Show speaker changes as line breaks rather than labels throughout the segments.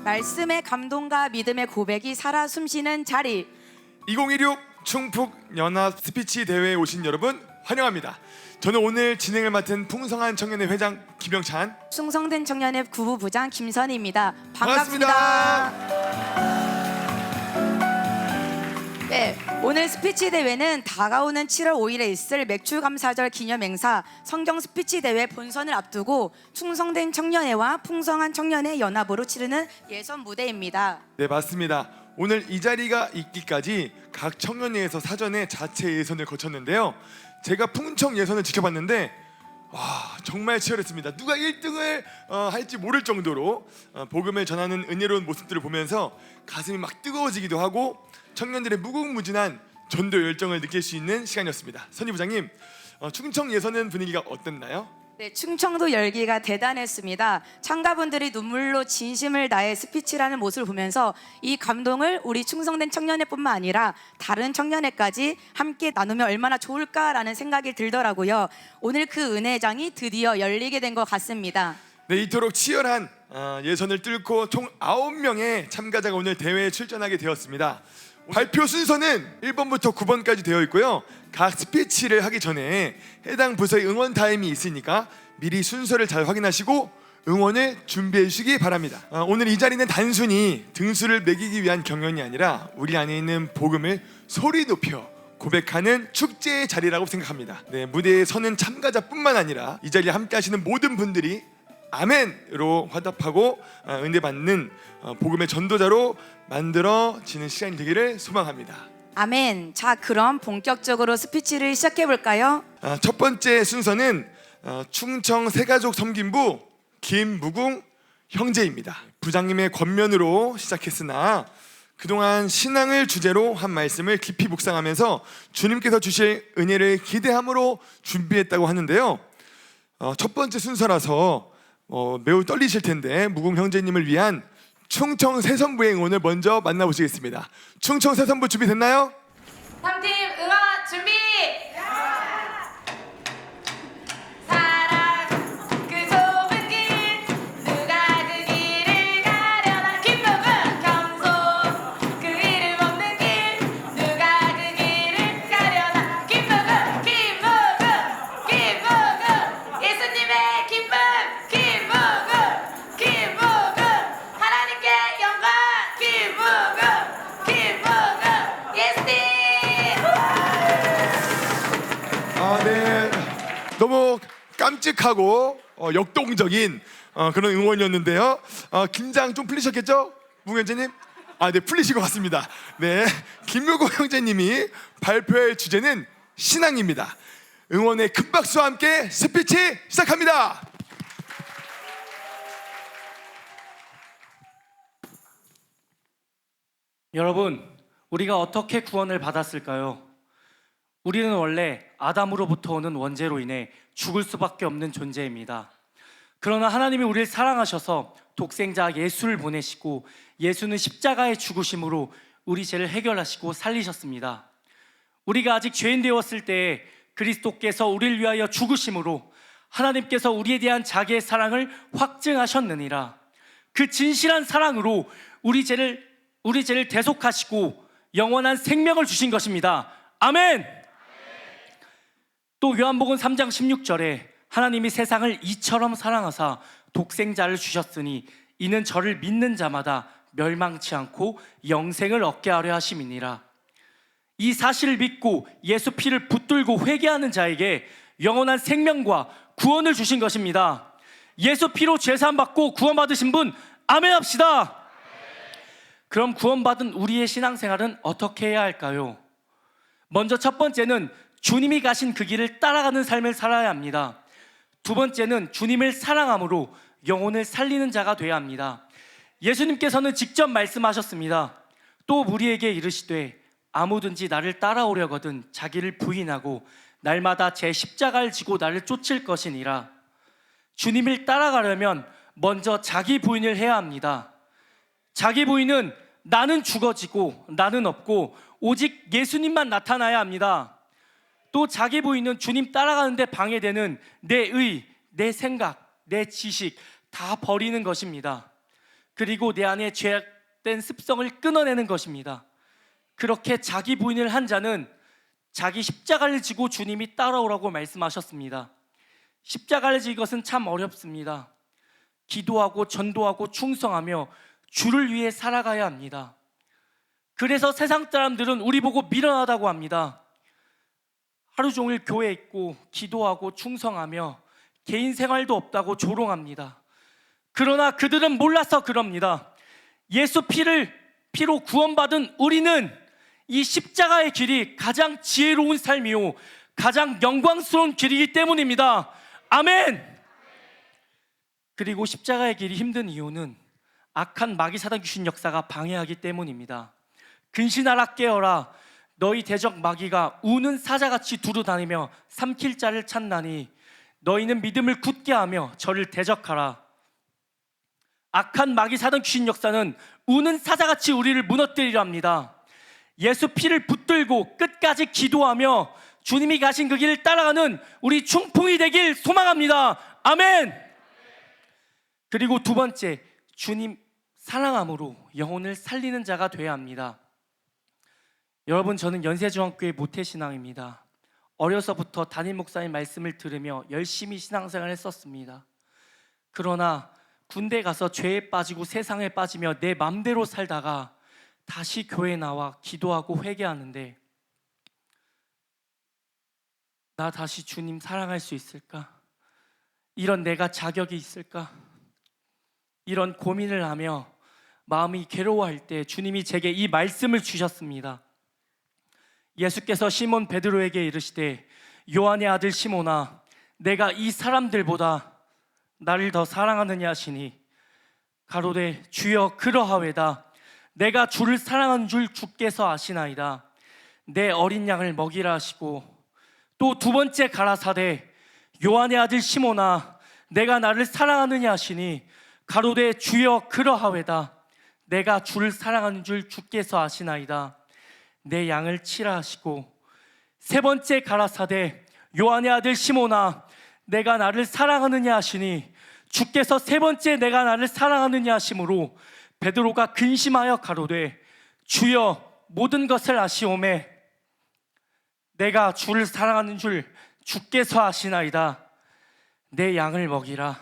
말씀의 감동과 믿음의 고백이 살아 숨쉬는 자리.
2016 충북 연합 스피치 대회에 오신 여러분 환영합니다. 저는 오늘 진행을 맡은 풍성한 청년회 회장 김영찬,
충성된 청년의 구부부장 김선희입니다.
반갑습니다.
반갑습니다. 네, 오늘 스피치 대회는 다가오는 7월 5일에 있을 맥주감사절 기념행사 성경 스피치 대회 본선을 앞두고 충성된 청년회와 풍성한 청년회 연합으로 치르는 예선 무대입니다.
네, 맞습니다. 오늘 이 자리가 있기까지 각 청년회에서 사전에 자체 예선을 거쳤는데요. 제가 풍청 예선을 지켜봤는데 정말 치열했습니다. 누가 1등을 할지 모를 정도로 복음을 전하는 은혜로운 모습들을 보면서 가슴이 막 뜨거워지기도 하고 청년들의 무궁무진한 전도 열정을 느낄 수 있는 시간이었습니다. 선희 부장님, 충청 예선은 분위기가 어땠나요?
네, 충청도 열기가 대단했습니다. 참가분들이 눈물로 진심을 다해 스피치라는 모습을 보면서 이 감동을 우리 충성된 청년회뿐만 아니라 다른 청년회까지 함께 나누면 얼마나 좋을까라는 생각이 들더라고요. 오늘 그 은혜장이 드디어 열리게 된 것 같습니다.
네, 이토록 치열한 예선을 뚫고 총 9명의 참가자가 오늘 대회에 출전하게 되었습니다. 발표 순서는 1번부터 9번까지 되어 있고요. 각 스피치를 하기 전에 해당 부서의 응원 타임이 있으니까 미리 순서를 잘 확인하시고 응원을 준비해 주시기 바랍니다. 오늘 이 자리는 단순히 등수를 매기기 위한 경연이 아니라 우리 안에 있는 복음을 소리 높여 고백하는 축제의 자리라고 생각합니다. 네, 무대에 서는 참가자뿐만 아니라 이 자리에 함께 하시는 모든 분들이 아멘으로 화답하고 은혜 받는 복음의 전도자로 만들어지는 시간이 되기를 소망합니다.
아멘. 자, 그럼 본격적으로 스피치를 시작해 볼까요?
첫 번째 순서는 충청 새가족 섬김부 김무궁 형제입니다. 부장님의 권면으로 시작했으나 그동안 신앙을 주제로 한 말씀을 깊이 묵상하면서 주님께서 주실 은혜를 기대함으로 준비했다고 하는데요. 첫 번째 순서라서 매우 떨리실 텐데 무궁 형제님을 위한 충청 새선부의 응원을 먼저 만나보시겠습니다. 충청 새선부 준비됐나요?
3팀 응원 준비! 사랑 그 좁은 길 누가 그 길을 가려나 김무궁 경소 그 이름 없는 길 누가 그 길을 가려나 김무궁 예수님의 기쁨 김무궁 하나님께 영광 김무궁 예수님.
네, 너무 깜찍하고 역동적인 그런 응원이었는데요. 긴장 좀 풀리셨겠죠? 무궁 형제님? 네, 풀리신 것 같습니다. 네, 김무궁 형제님이 발표할 주제는 신앙입니다. 응원의 큰 박수와 함께 스피치 시작합니다.
여러분, 우리가 어떻게 구원을 받았을까요? 우리는 원래 아담으로부터 오는 원죄로 인해 죽을 수밖에 없는 존재입니다. 그러나 하나님이 우리를 사랑하셔서 독생자 예수를 보내시고 예수는 십자가의 죽으심으로 우리 죄를 해결하시고 살리셨습니다. 우리가 아직 죄인 되었을 때에 그리스도께서 우리를 위하여 죽으심으로 하나님께서 우리에 대한 자기의 사랑을 확증하셨느니라. 그 진실한 사랑으로 우리 죄를 대속하시고 영원한 생명을 주신 것입니다. 아멘! 또 요한복음 3장 16절에 하나님이 세상을 이처럼 사랑하사 독생자를 주셨으니 이는 저를 믿는 자마다 멸망치 않고 영생을 얻게 하려 하심이니라. 이 사실을 믿고 예수 피를 붙들고 회개하는 자에게 영원한 생명과 구원을 주신 것입니다. 예수 피로 죄사함 받고 구원받으신 분 아멘 합시다. 그럼 구원받은 우리의 신앙생활은 어떻게 해야 할까요? 먼저 첫 번째는 주님이 가신 그 길을 따라가는 삶을 살아야 합니다. 두 번째는 주님을 사랑함으로 영혼을 살리는 자가 되어야 합니다. 예수님께서는 직접 말씀하셨습니다. 또 우리에게 이르시되 아무든지 나를 따라오려거든 자기를 부인하고 날마다 제 십자가를 지고 나를 쫓을 것이니라. 주님을 따라가려면 먼저 자기 부인을 해야 합니다. 자기 부인은 나는 죽어지고 나는 없고 오직 예수님만 나타나야 합니다. 또 자기 부인은 주님 따라가는데 방해되는 내 의, 내 생각, 내 지식 다 버리는 것입니다. 그리고 내 안에 죄악된 습성을 끊어내는 것입니다. 그렇게 자기 부인을 한 자는 자기 십자가를 지고 주님이 따라오라고 말씀하셨습니다. 십자가를 지는 것은 참 어렵습니다. 기도하고 전도하고 충성하며 주를 위해 살아가야 합니다. 그래서 세상 사람들은 우리 보고 미련하다고 합니다. 하루 종일 교회에 있고 기도하고 충성하며 개인 생활도 없다고 조롱합니다. 그러나 그들은 몰라서 그럽니다. 예수 피로 구원받은 우리는 이 십자가의 길이 가장 지혜로운 삶이요 가장 영광스러운 길이기 때문입니다. 아멘. 그리고 십자가의 길이 힘든 이유는 악한 마귀 사단 귀신 역사가 방해하기 때문입니다. 근신하라 깨어라, 너희 대적 마귀가 우는 사자같이 두루다니며 삼킬 자를 찾나니 너희는 믿음을 굳게 하며 저를 대적하라. 악한 마귀 사단 귀신 역사는 우는 사자같이 우리를 무너뜨리려 합니다. 예수 피를 붙들고 끝까지 기도하며 주님이 가신 그 길을 따라가는 우리 충풍이 되길 소망합니다. 아멘. 그리고 두 번째, 주님 사랑함으로 영혼을 살리는 자가 되어야 합니다. 여러분, 저는 연세중앙교회 모태신앙입니다. 어려서부터 담임 목사님 말씀을 들으며 열심히 신앙생활을 했었습니다. 그러나 군대 가서 죄에 빠지고 세상에 빠지며 내 맘대로 살다가 다시 교회에 나와 기도하고 회개하는데 나 다시 주님 사랑할 수 있을까? 이런 내가 자격이 있을까? 이런 고민을 하며 마음이 괴로워할 때 주님이 제게 이 말씀을 주셨습니다. 예수께서 시몬 베드로에게 이르시되 요한의 아들 시몬아, 내가 이 사람들보다 나를 더 사랑하느냐 하시니 가로되 주여 그러하외다. 내가 주를 사랑하는 줄 주께서 아시나이다. 내 어린 양을 먹이라 하시고 또 두 번째 가라사대 요한의 아들 시몬아, 내가 나를 사랑하느냐 하시니 가로되 주여 그러하외다. 내가 주를 사랑하는 줄 주께서 아시나이다. 내 양을 치라 하시고 세 번째 가라사대 요한의 아들 시몬아, 내가 나를 사랑하느냐 하시니 주께서 세 번째 내가 나를 사랑하느냐 하심으로 베드로가 근심하여 가로되 주여 모든 것을 아시오매 내가 주를 사랑하는 줄 주께서 아시나이다. 내 양을 먹이라.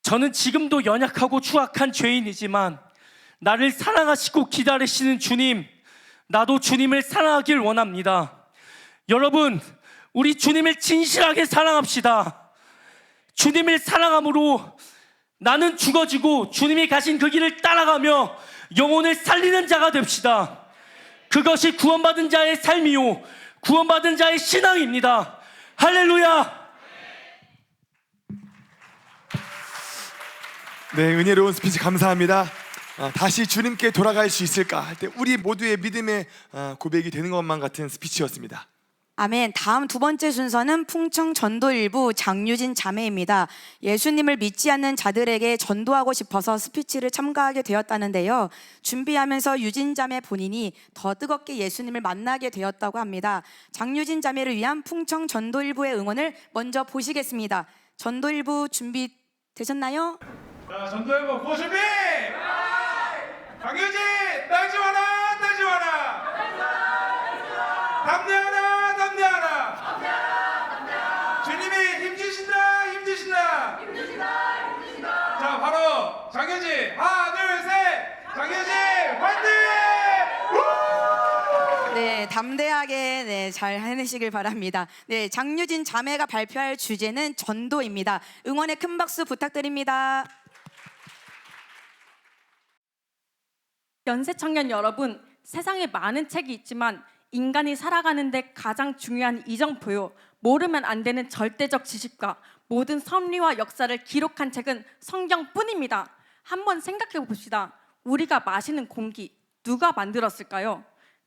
저는 지금도 연약하고 추악한 죄인이지만 나를 사랑하시고 기다리시는 주님, 나도 주님을 사랑하길 원합니다. 여러분, 우리 주님을 진실하게 사랑합시다. 주님을 사랑함으로 나는 죽어지고 주님이 가신 그 길을 따라가며 영혼을 살리는 자가 됩시다. 그것이 구원받은 자의 삶이요 구원받은 자의 신앙입니다. 할렐루야.
네, 은혜로운 스피치 감사합니다. 다시 주님께 돌아갈 수 있을까 할 때 우리 모두의 믿음의 고백이 되는 것만 같은 스피치였습니다.
아멘. 다음 두 번째 순서는 풍청 전도 일부 장유진 자매입니다. 예수님을 믿지 않는 자들에게 전도하고 싶어서 스피치를 참가하게 되었다는데요. 준비하면서 유진 자매 본인이 더 뜨겁게 예수님을 만나게 되었다고 합니다. 장유진 자매를 위한 풍청 전도 일부의 응원을 먼저 보시겠습니다. 전도 일부 준비되셨나요?
자, 전도해보 고준비! 강유진! 떨지 마라! 떨지 마라! 담대하라! 담대하라! 주님이 힘주신다! 힘주신다! 자, 바로 장유진! 하나, 둘, 셋! 장유진! 화이팅!
네, 담대하게 잘 해내시길 바랍니다. 네, 장유진 자매가 발표할 주제는 전도입니다. 응원의 큰 박수 부탁드립니다.
연세 청년 여러분, 세상에 많은 책이 있지만 인간이 살아가는데 가장 중요한 이정표요, 모르면 안 되는 절대적 지식과 모든 섭리와 역사를 기록한 책은 성경뿐입니다. 한번 생각해 봅시다. 우리가 마시는 공기 누가 만들었을까요?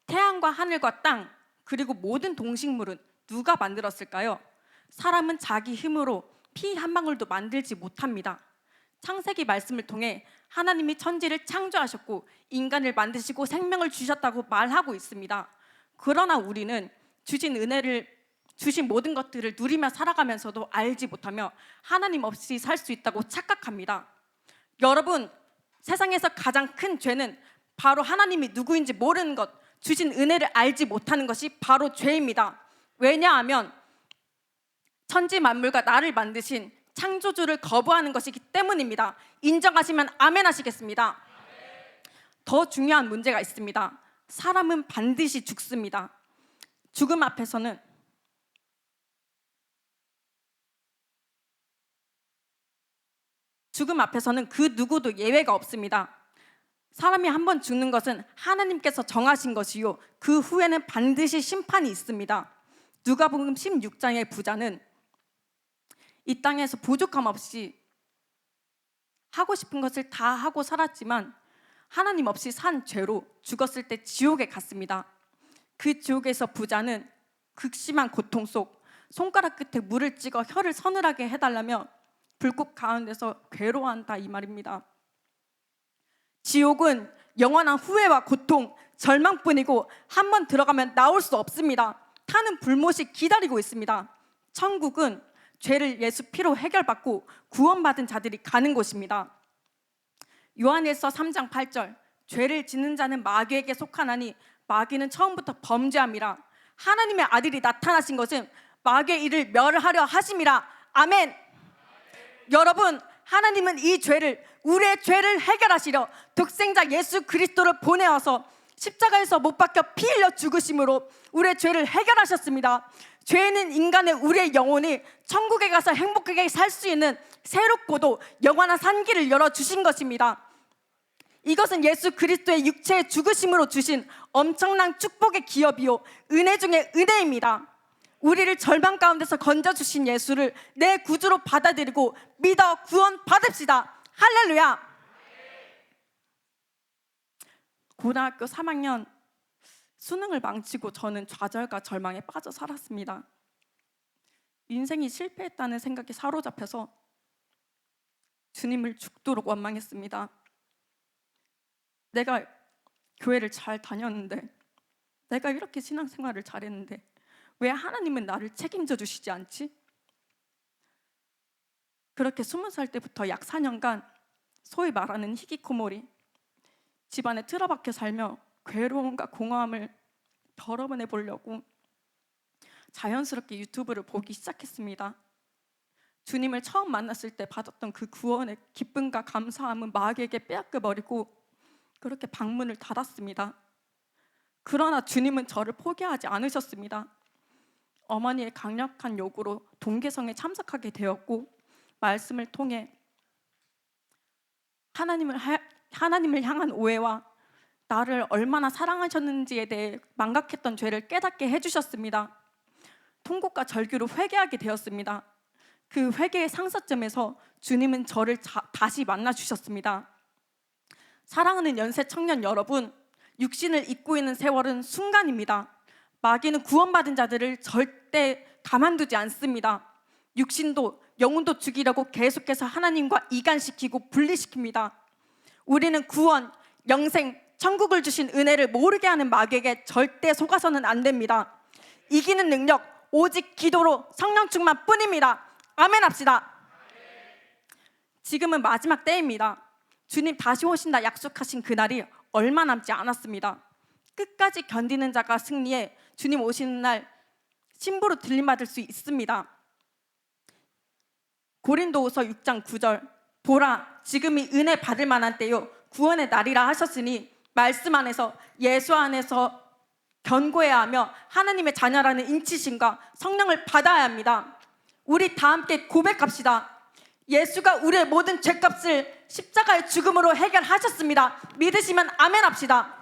태양과 하늘과 땅, 그리고 모든 동식물은 누가 만들었을까요? 사람은 자기 힘으로 피 한 방울도 만들지 못합니다. 창세기 말씀을 통해 하나님이 천지를 창조하셨고 인간을 만드시고 생명을 주셨다고 말하고 있습니다. 그러나 우리는 주신 은혜를, 주신 모든 것들을 누리며 살아가면서도 알지 못하며 하나님 없이 살 수 있다고 착각합니다.
여러분, 세상에서 가장 큰 죄는 바로 하나님이 누구인지 모르는 것, 주신 은혜를 알지 못하는 것이 바로 죄입니다. 왜냐하면 천지 만물과 나를 만드신 창조주를 거부하는 것이기 때문입니다. 인정하시면 아멘 하시겠습니다. 더 중요한 문제가 있습니다. 사람은 반드시 죽습니다. 죽음 앞에서는 그 누구도 예외가 없습니다. 사람이 한 번 죽는 것은 하나님께서 정하신 것이요, 그 후에는 반드시 심판이 있습니다. 누가복음 16장의 부자는 이 땅에서 부족함 없이 하고 싶은 것을 다 하고 살았지만 하나님 없이 산 죄로 죽었을 때 지옥에 갔습니다. 그 지옥에서 부자는 극심한 고통 속 손가락 끝에 물을 찍어 혀를 서늘하게 해달라며 불꽃 가운데서 괴로워한다, 이 말입니다. 지옥은 영원한 후회와 고통, 절망뿐이고 한 번 들어가면 나올 수 없습니다. 타는 불못이 기다리고 있습니다. 천국은 죄를 예수 피로 해결받고 구원받은 자들이 가는 곳입니다. 요한일서 3장 8절, 죄를 짓는 자는 마귀에게 속하나니 마귀는 처음부터 범죄함이라. 하나님의 아들이 나타나신 것은 마귀의 일을 멸하려 하심이라. 아멘. 여러분, 하나님은 이 죄를, 우리의 죄를 해결하시려 독생자 예수 그리스도를 보내어서 십자가에서 못 박혀 피 흘려 죽으심으로 우리의 죄를 해결하셨습니다. 죄는 인간의 우리의 영혼이 천국에 가서 행복하게 살 수 있는 새롭고도 영원한 산길을 열어주신 것입니다. 이것은 예수 그리스도의 육체의 죽으심으로 주신 엄청난 축복의 기업이요, 은혜 중에 은혜입니다. 우리를 절망 가운데서 건져주신 예수를 내 구주로 받아들이고 믿어 구원 받읍시다. 할렐루야. 고등학교 3학년 수능을 망치고 저는 좌절과 절망에 빠져 살았습니다. 인생이 실패했다는 생각에 사로잡혀서 주님을 죽도록 원망했습니다. 내가 교회를 잘 다녔는데, 내가 이렇게 신앙생활을 잘했는데 왜 하나님은 나를 책임져 주시지 않지? 그렇게 20살 때부터 약 4년간 소위 말하는 히키코모리, 집안에 틀어박혀 살며 괴로움과 공허함을 덜어내 보려고 자연스럽게 유튜브를 보기 시작했습니다. 주님을 처음 만났을 때 받았던 그 구원의 기쁨과 감사함은 마귀에게 빼앗겨버리고 그렇게 방문을 닫았습니다. 그러나 주님은 저를 포기하지 않으셨습니다. 어머니의 강력한 요구로 동계성에 참석하게 되었고, 말씀을 통해 하나님을 향한 오해와 나를 얼마나 사랑하셨는지에 대해 망각했던 죄를 깨닫게 해주셨습니다. 통곡과 절규로 회개하게 되었습니다. 그 회개의 상사점에서 주님은 저를 다시 만나주셨습니다. 사랑하는 연세 청년 여러분, 육신을 잊고 있는 세월은 순간입니다. 마귀는 구원받은 자들을 절대 가만두지 않습니다. 육신도 영혼도 죽이려고 계속해서 하나님과 이간시키고 분리시킵니다. 우리는 구원, 영생, 천국을 주신 은혜를 모르게 하는 마귀에게 절대 속아서는 안 됩니다. 이기는 능력 오직 기도로, 성령 충만 뿐입니다. 아멘 합시다. 지금은 마지막 때입니다. 주님 다시 오신다 약속하신 그날이 얼마 남지 않았습니다. 끝까지 견디는 자가 승리해 주님 오시는 날 신부로 들림받을 수 있습니다. 고린도후서 6장 9절, 보라 지금이 은혜 받을 만한 때요 구원의 날이라 하셨으니 말씀 안에서 예수 안에서 견고해야 하며 하나님의 자녀라는 인치심과 성령을 받아야 합니다. 우리 다 함께 고백합시다. 예수가 우리의 모든 죄값을 십자가의 죽음으로 해결하셨습니다. 믿으시면 아멘 합시다.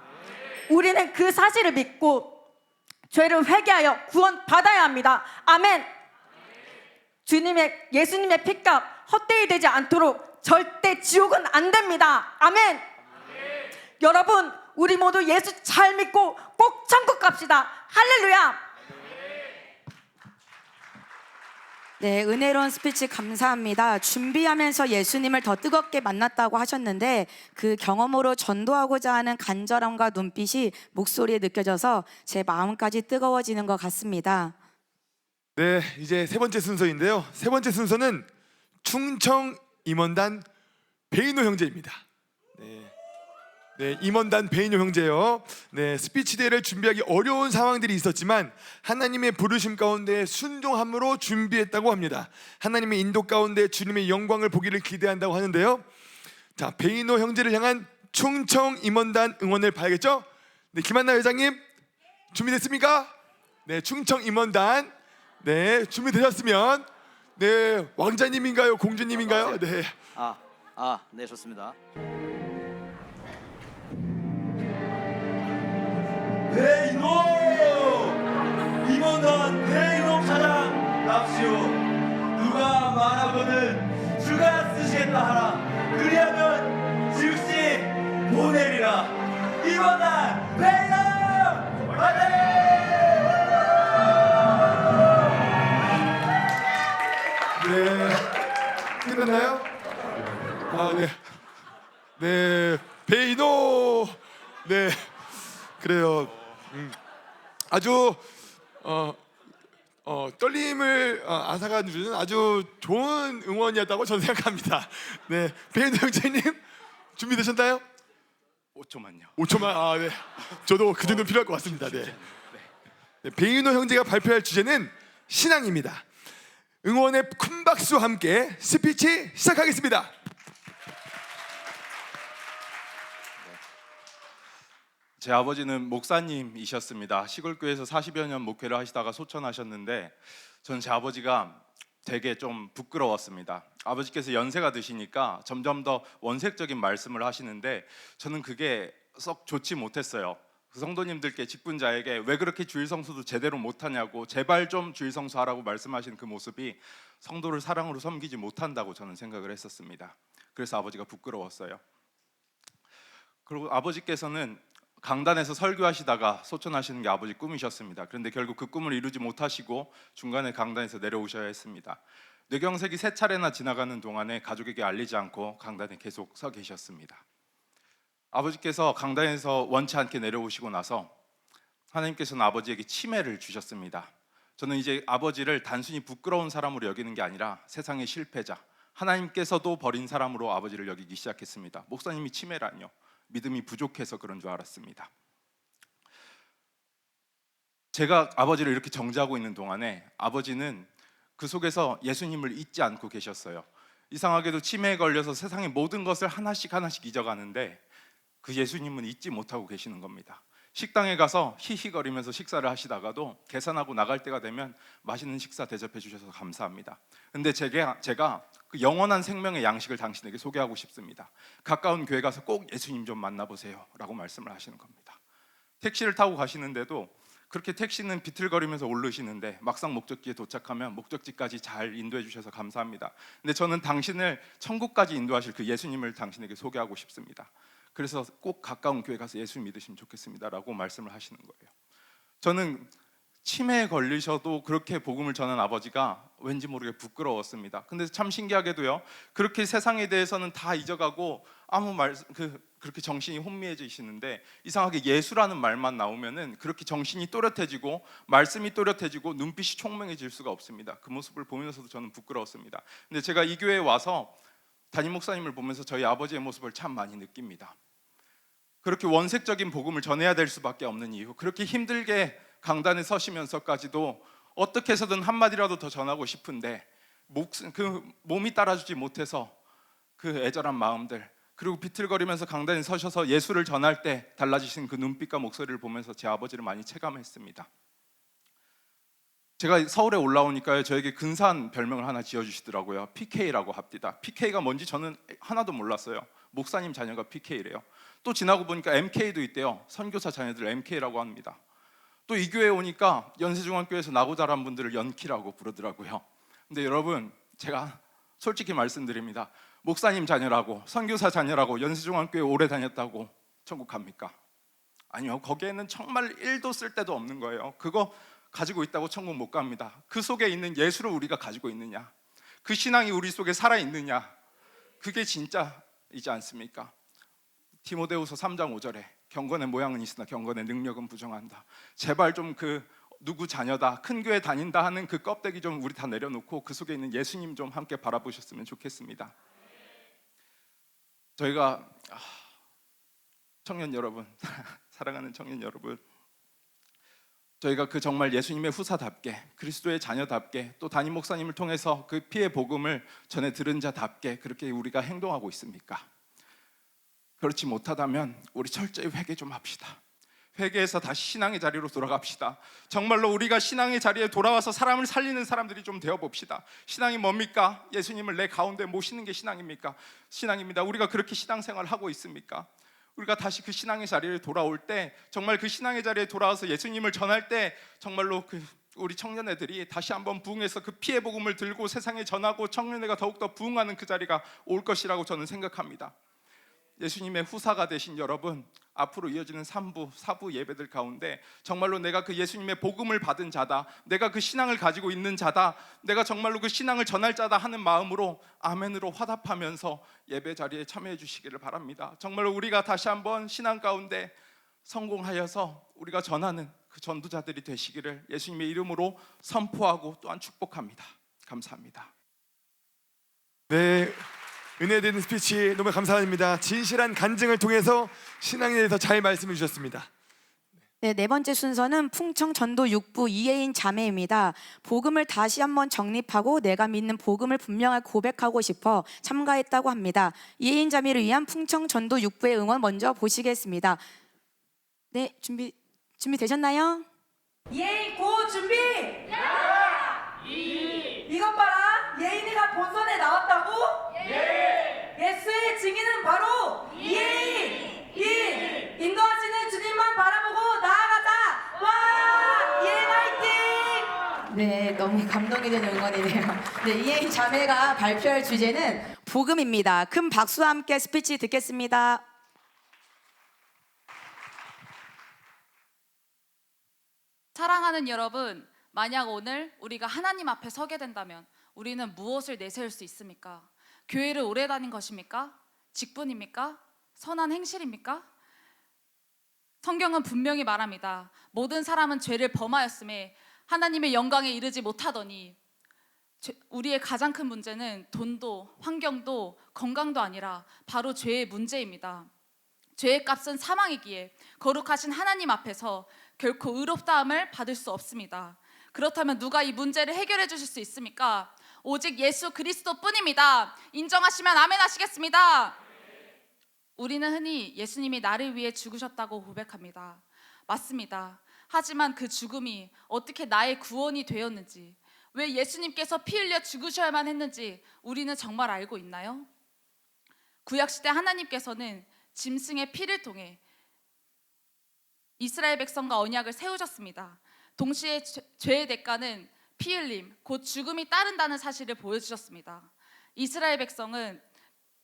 우리는 그 사실을 믿고 죄를 회개하여 구원 받아야 합니다. 아멘. 예수님의 피값 헛되이 되지 않도록 절대 지옥은 안 됩니다. 아멘. 여러분, 우리 모두 예수 잘 믿고 꼭 천국 갑시다. 할렐루야.
네, 은혜로운 스피치 감사합니다. 준비하면서 예수님을 더 뜨겁게 만났다고 하셨는데 그 경험으로 전도하고자 하는 간절함과 눈빛이 목소리에 느껴져서 제 마음까지 뜨거워지는 것 같습니다.
네, 이제 세 번째 순서인데요. 세 번째 순서는 충청 임원단 베이노 형제입니다. 네, 임원단 베이노 형제요. 네, 스피치 대회를 준비하기 어려운 상황들이 있었지만 하나님의 부르심 가운데 순종함으로 준비했다고 합니다. 하나님의 인도 가운데 주님의 영광을 보기를 기대한다고 하는데요. 자, 베이노 형제를 향한 충청 임원단 응원을 봐야겠죠? 네, 김한나 회장님 준비됐습니까? 네, 충청 임원단 네, 준비되셨으면 네, 왕자님인가요? 공주님인가요? 네.
네, 좋습니다.
베이노! 임원단 베이노 차장 납시오. 누가 말하거든 주가 쓰시겠다 하라. 그리하면 즉시 보내리라. 임원단 베이노! 화이팅!
네, 끝났나요? 네, 네, 베이노, 네, 그래요. 아주 떨림을 앗아가 주는 아주 좋은 응원이었다고 저는 생각합니다. 네, 베이노 형제님 준비되셨나요?
5초만요.
5초만. 네, 저도 그 정도 필요할 것 같습니다. 네, 네, 베이노 형제가 발표할 주제는 신앙입니다. 응원의 큰 박수와 함께 스피치 시작하겠습니다.
제 아버지는 목사님이셨습니다. 시골교회에서 40여 년 목회를 하시다가 소천하셨는데 저는 제 아버지가 되게 좀 부끄러웠습니다. 아버지께서 연세가 드시니까 점점 더 원색적인 말씀을 하시는데 저는 그게 썩 좋지 못했어요. 그 성도님들께 직분자에게 왜 그렇게 주일 성수도 제대로 못하냐고 제발 좀 주일 성수하라고 말씀하시는 그 모습이 성도를 사랑으로 섬기지 못한다고 저는 생각을 했었습니다. 그래서 아버지가 부끄러웠어요. 그리고 아버지께서는 강단에서 설교하시다가 소천하시는 게 아버지 꿈이셨습니다. 그런데 결국 그 꿈을 이루지 못하시고 중간에 강단에서 내려오셔야 했습니다. 뇌경색이 3차례나 지나가는 동안에 가족에게 알리지 않고 강단에 계속 서 계셨습니다. 아버지께서 강단에서 원치 않게 내려오시고 나서 하나님께서는 아버지에게 치매를 주셨습니다. 저는 이제 아버지를 단순히 부끄러운 사람으로 여기는 게 아니라 세상의 실패자, 하나님께서도 버린 사람으로 아버지를 여기기 시작했습니다. 목사님이 치매라뇨? 믿음이 부족해서 그런 줄 알았습니다. 제가 아버지를 이렇게 정죄하고 있는 동안에 아버지는 그 속에서 예수님을 잊지 않고 계셨어요. 이상하게도 치매에 걸려서 세상의 모든 것을 하나씩 잊어가는데 그 예수님은 잊지 못하고 계시는 겁니다. 식당에 가서 히히거리면서 식사를 하시다가도 계산하고 나갈 때가 되면 맛있는 식사 대접해 주셔서 감사합니다. 근데 제가 그 영원한 생명의 양식을 당신에게 소개하고 싶습니다. 가까운 교회 가서 꼭 예수님 좀 만나보세요 라고 말씀을 하시는 겁니다. 택시를 타고 가시는데도 그렇게 택시는 비틀거리면서 오르시는데 막상 목적지에 도착하면 목적지까지 잘 인도해 주셔서 감사합니다. 근데 저는 당신을 천국까지 인도하실 그 예수님을 당신에게 소개하고 싶습니다. 그래서 꼭 가까운 교회 가서 예수 믿으시면 좋겠습니다라고 말씀을 하시는 거예요. 저는 치매에 걸리셔도 그렇게 복음을 전한 아버지가 왠지 모르게 부끄러웠습니다. 근데 참 신기하게도요, 그렇게 세상에 대해서는 다 잊어가고 그렇게 정신이 혼미해지시는데 이상하게 예수라는 말만 나오면은 그렇게 정신이 또렷해지고 말씀이 또렷해지고 눈빛이 총명해질 수가 없습니다. 그 모습을 보면서도 저는 부끄러웠습니다. 근데 제가 이 교회에 와서 담임 목사님을 보면서 저희 아버지의 모습을 참 많이 느낍니다. 그렇게 원색적인 복음을 전해야 될 수밖에 없는 이유, 그렇게 힘들게 강단에 서시면서까지도 어떻게 해서든 한마디라도 더 전하고 싶은데 그 몸이 따라주지 못해서 그 애절한 마음들, 그리고 비틀거리면서 강단에 서셔서 예수를 전할 때 달라지신 그 눈빛과 목소리를 보면서 제 아버지를 많이 체감했습니다. 제가 서울에 올라오니까요, 저에게 근사한 별명을 하나 지어주시더라고요. PK라고 합니다. PK가 뭔지 저는 하나도 몰랐어요. 목사님 자녀가 PK래요. 또 지나고 보니까 MK도 있대요. 선교사 자녀들 MK라고 합니다. 또 이 교회에 오니까 연세중앙교회에서 나고 자란 분들을 연키라고 부르더라고요. 근데 여러분, 제가 솔직히 말씀드립니다. 목사님 자녀라고, 선교사 자녀라고 연세중앙교회 오래 다녔다고 천국 갑니까? 아니요, 거기에는 정말 1도 쓸 데도 없는 거예요. 그거 가지고 있다고 천국 못 갑니다. 그 속에 있는 예수를 우리가 가지고 있느냐, 그 신앙이 우리 속에 살아있느냐, 그게 진짜이지 않습니까? 디모데후서 3장 5절에 경건의 모양은 있으나 경건의 능력은 부정한다. 제발 좀 그 누구 자녀다, 큰 교회 다닌다 하는 그 껍데기 좀 우리 다 내려놓고 그 속에 있는 예수님 좀 함께 바라보셨으면 좋겠습니다. 저희가 청년 여러분, 사랑하는 청년 여러분, 저희가 그 정말 예수님의 후사답게, 그리스도의 자녀답게, 또 담임 목사님을 통해서 그 피의 복음을 전해 들은 자답게 그렇게 우리가 행동하고 있습니까? 그렇지 못하다면 우리 철저히 회개 좀 합시다. 회개해서 다시 신앙의 자리로 돌아갑시다. 정말로 우리가 신앙의 자리에 돌아와서 사람을 살리는 사람들이 좀 되어봅시다. 신앙이 뭡니까? 예수님을 내 가운데 모시는 게 신앙입니까? 신앙입니다. 우리가 그렇게 신앙생활을 하고 있습니까? 우리가 다시 그 신앙의 자리에 돌아올 때, 정말 그 신앙의 자리에 돌아와서 예수님을 전할 때 정말로 우리 청년애들이 다시 한번 부흥해서 그 피의 복음을 들고 세상에 전하고 청년회가 더욱더 부흥하는 그 자리가 올 것이라고 저는 생각합니다. 예수님의 후사가 되신 여러분, 앞으로 이어지는 3부, 4부 예배들 가운데 정말로 내가 그 예수님의 복음을 받은 자다, 내가 그 신앙을 가지고 있는 자다, 내가 정말로 그 신앙을 전할 자다 하는 마음으로 아멘으로 화답하면서 예배 자리에 참여해 주시기를 바랍니다. 정말로 우리가 다시 한번 신앙 가운데 성공하여서 우리가 전하는 그 전도자들이 되시기를 예수님의 이름으로 선포하고 또한 축복합니다. 감사합니다.
네, 은혜 되는 스피치 너무 감사합니다. 진실한 간증을 통해서 신앙에 대해서 잘 말씀해 주셨습니다.
네, 네 번째 순서는 풍청 전도 6부 이혜인 자매입니다. 복음을 다시 한번 정립하고 내가 믿는 복음을 분명하게 고백하고 싶어 참가했다고 합니다. 이혜인 자매를 위한 풍청 전도 6부의 응원 먼저 보시겠습니다. 네, 준비되셨나요?
예인 고 준비! 이것 봐라, 예인이가 본선에 나왔다고? 예수의 증인은 바로 예인! 인도하시는 주님만 바라보고 나아가자! 와! 예인 화이팅!
네, 너무 감동이 되는 응원이네요. 네, 이혜인 자매가 발표할 주제는 복음입니다. 큰 박수와 함께 스피치 듣겠습니다.
사랑하는 여러분, 만약 오늘 우리가 하나님 앞에 서게 된다면 우리는 무엇을 내세울 수 있습니까? 교회를 오래 다닌 것입니까? 직분입니까? 선한 행실입니까? 성경은 분명히 말합니다. 모든 사람은 죄를 범하였음에 하나님의 영광에 이르지 못하더니, 우리의 가장 큰 문제는 돈도 환경도 건강도 아니라 바로 죄의 문제입니다. 죄의 값은 사망이기에 거룩하신 하나님 앞에서 결코 의롭다함을 받을 수 없습니다. 그렇다면 누가 이 문제를 해결해 주실 수 있습니까? 오직 예수 그리스도뿐입니다. 인정하시면 아멘 하시겠습니다. 우리는 흔히 예수님이 나를 위해 죽으셨다고 고백합니다. 맞습니다. 하지만 그 죽음이 어떻게 나의 구원이 되었는지, 왜 예수님께서 피 흘려 죽으셔야만 했는지 우리는 정말 알고 있나요? 구약시대 하나님께서는 짐승의 피를 통해 이스라엘 백성과 언약을 세우셨습니다. 동시에 죄의 대가는 피 흘림, 곧 죽음이 따른다는 사실을 보여주셨습니다. 이스라엘 백성은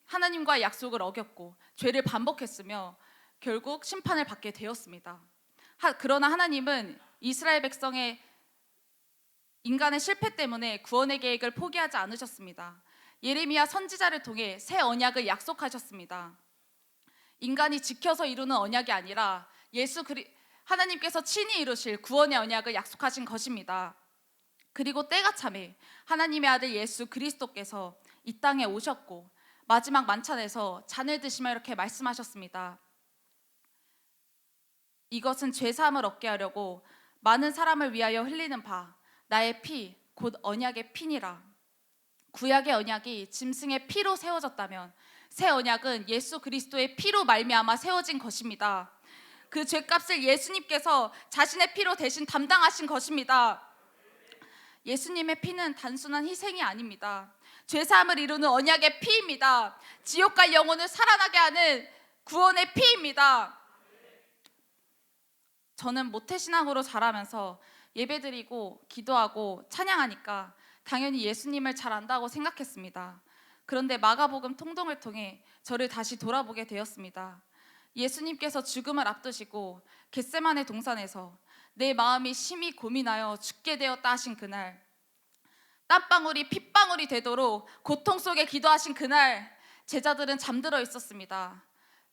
하나님과의 약속을 어겼고 죄를 반복했으며 결국 심판을 받게 되었습니다. 그러나 하나님은 이스라엘 백성의 인간의 실패 때문에 구원의 계획을 포기하지 않으셨습니다. 예레미야 선지자를 통해 새 언약을 약속하셨습니다. 인간이 지켜서 이루는 언약이 아니라 하나님께서 친히 이루실 구원의 언약을 약속하신 것입니다. 그리고 때가 차매 하나님의 아들 예수 그리스도께서 이 땅에 오셨고 마지막 만찬에서 잔을 드시며 이렇게 말씀하셨습니다. 이것은 죄사함을 얻게 하려고 많은 사람을 위하여 흘리는 바 나의 피, 곧 언약의 피니라. 구약의 언약이 짐승의 피로 세워졌다면 새 언약은 예수 그리스도의 피로 말미암아 세워진 것입니다. 그 죄값을 예수님께서 자신의 피로 대신 담당하신 것입니다. 예수님의 피는 단순한 희생이 아닙니다. 죄사함을 이루는 언약의 피입니다. 지옥 갈 영혼을 살아나게 하는 구원의 피입니다. 저는 모태신앙으로 자라면서 예배드리고 기도하고 찬양하니까 당연히 예수님을 잘 안다고 생각했습니다. 그런데 마가복음 통독을 통해 저를 다시 돌아보게 되었습니다. 예수님께서 죽음을 앞두시고 겟세마네 동산에서 내 마음이 심히 고민하여 죽게 되었다 하신 그날, 땀방울이 핏방울이 되도록 고통 속에 기도하신 그날, 제자들은 잠들어 있었습니다.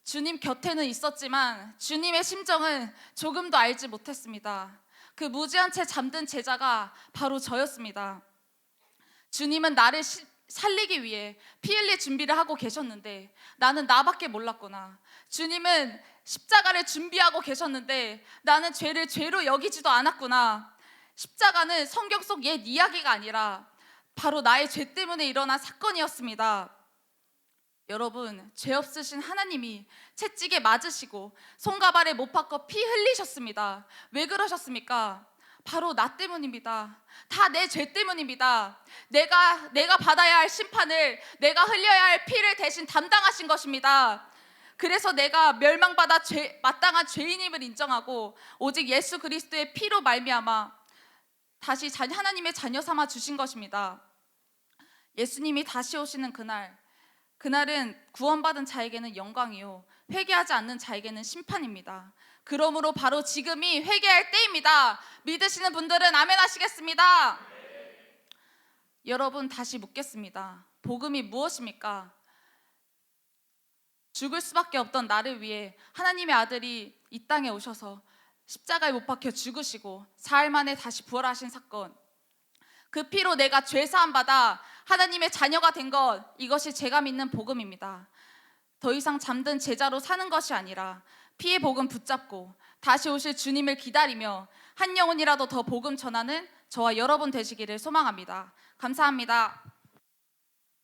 주님 곁에는 있었지만 주님의 심정은 조금도 알지 못했습니다. 그 무지한 채 잠든 제자가 바로 저였습니다. 주님은 나를 살리기 위해 피 흘릴 준비를 하고 계셨는데 나는 나밖에 몰랐구나. 주님은 십자가를 준비하고 계셨는데 나는 죄를 죄로 여기지도 않았구나. 십자가는 성경 속 옛 이야기가 아니라 바로 나의 죄 때문에 일어난 사건이었습니다. 여러분, 죄 없으신 하나님이 채찍에 맞으시고 손가발에 못 박혀 피 흘리셨습니다. 왜 그러셨습니까? 바로 나 때문입니다. 다 내 죄 때문입니다. 내가 받아야 할 심판을, 내가 흘려야 할 피를 대신 담당하신 것입니다. 그래서 내가 멸망받아 마땅한 죄인임을 인정하고 오직 예수 그리스도의 피로 말미암아 다시 하나님의 자녀 삼아 주신 것입니다. 예수님이 다시 오시는 그날은 구원받은 자에게는 영광이요 회개하지 않는 자에게는 심판입니다. 그러므로 바로 지금이 회개할 때입니다. 믿으시는 분들은 아멘 하시겠습니다. 여러분, 다시 묻겠습니다. 복음이 무엇입니까? 죽을 수밖에 없던 나를 위해 하나님의 아들이 이 땅에 오셔서 십자가에 못 박혀 죽으시고 사흘 만에 다시 부활하신 사건, 그 피로 내가 죄 사함 받아 하나님의 자녀가 된 것, 이것이 제가 믿는 복음입니다. 더 이상 잠든 제자로 사는 것이 아니라 피의 복음 붙잡고 다시 오실 주님을 기다리며 한 영혼이라도 더 복음 전하는 저와 여러분 되시기를 소망합니다. 감사합니다.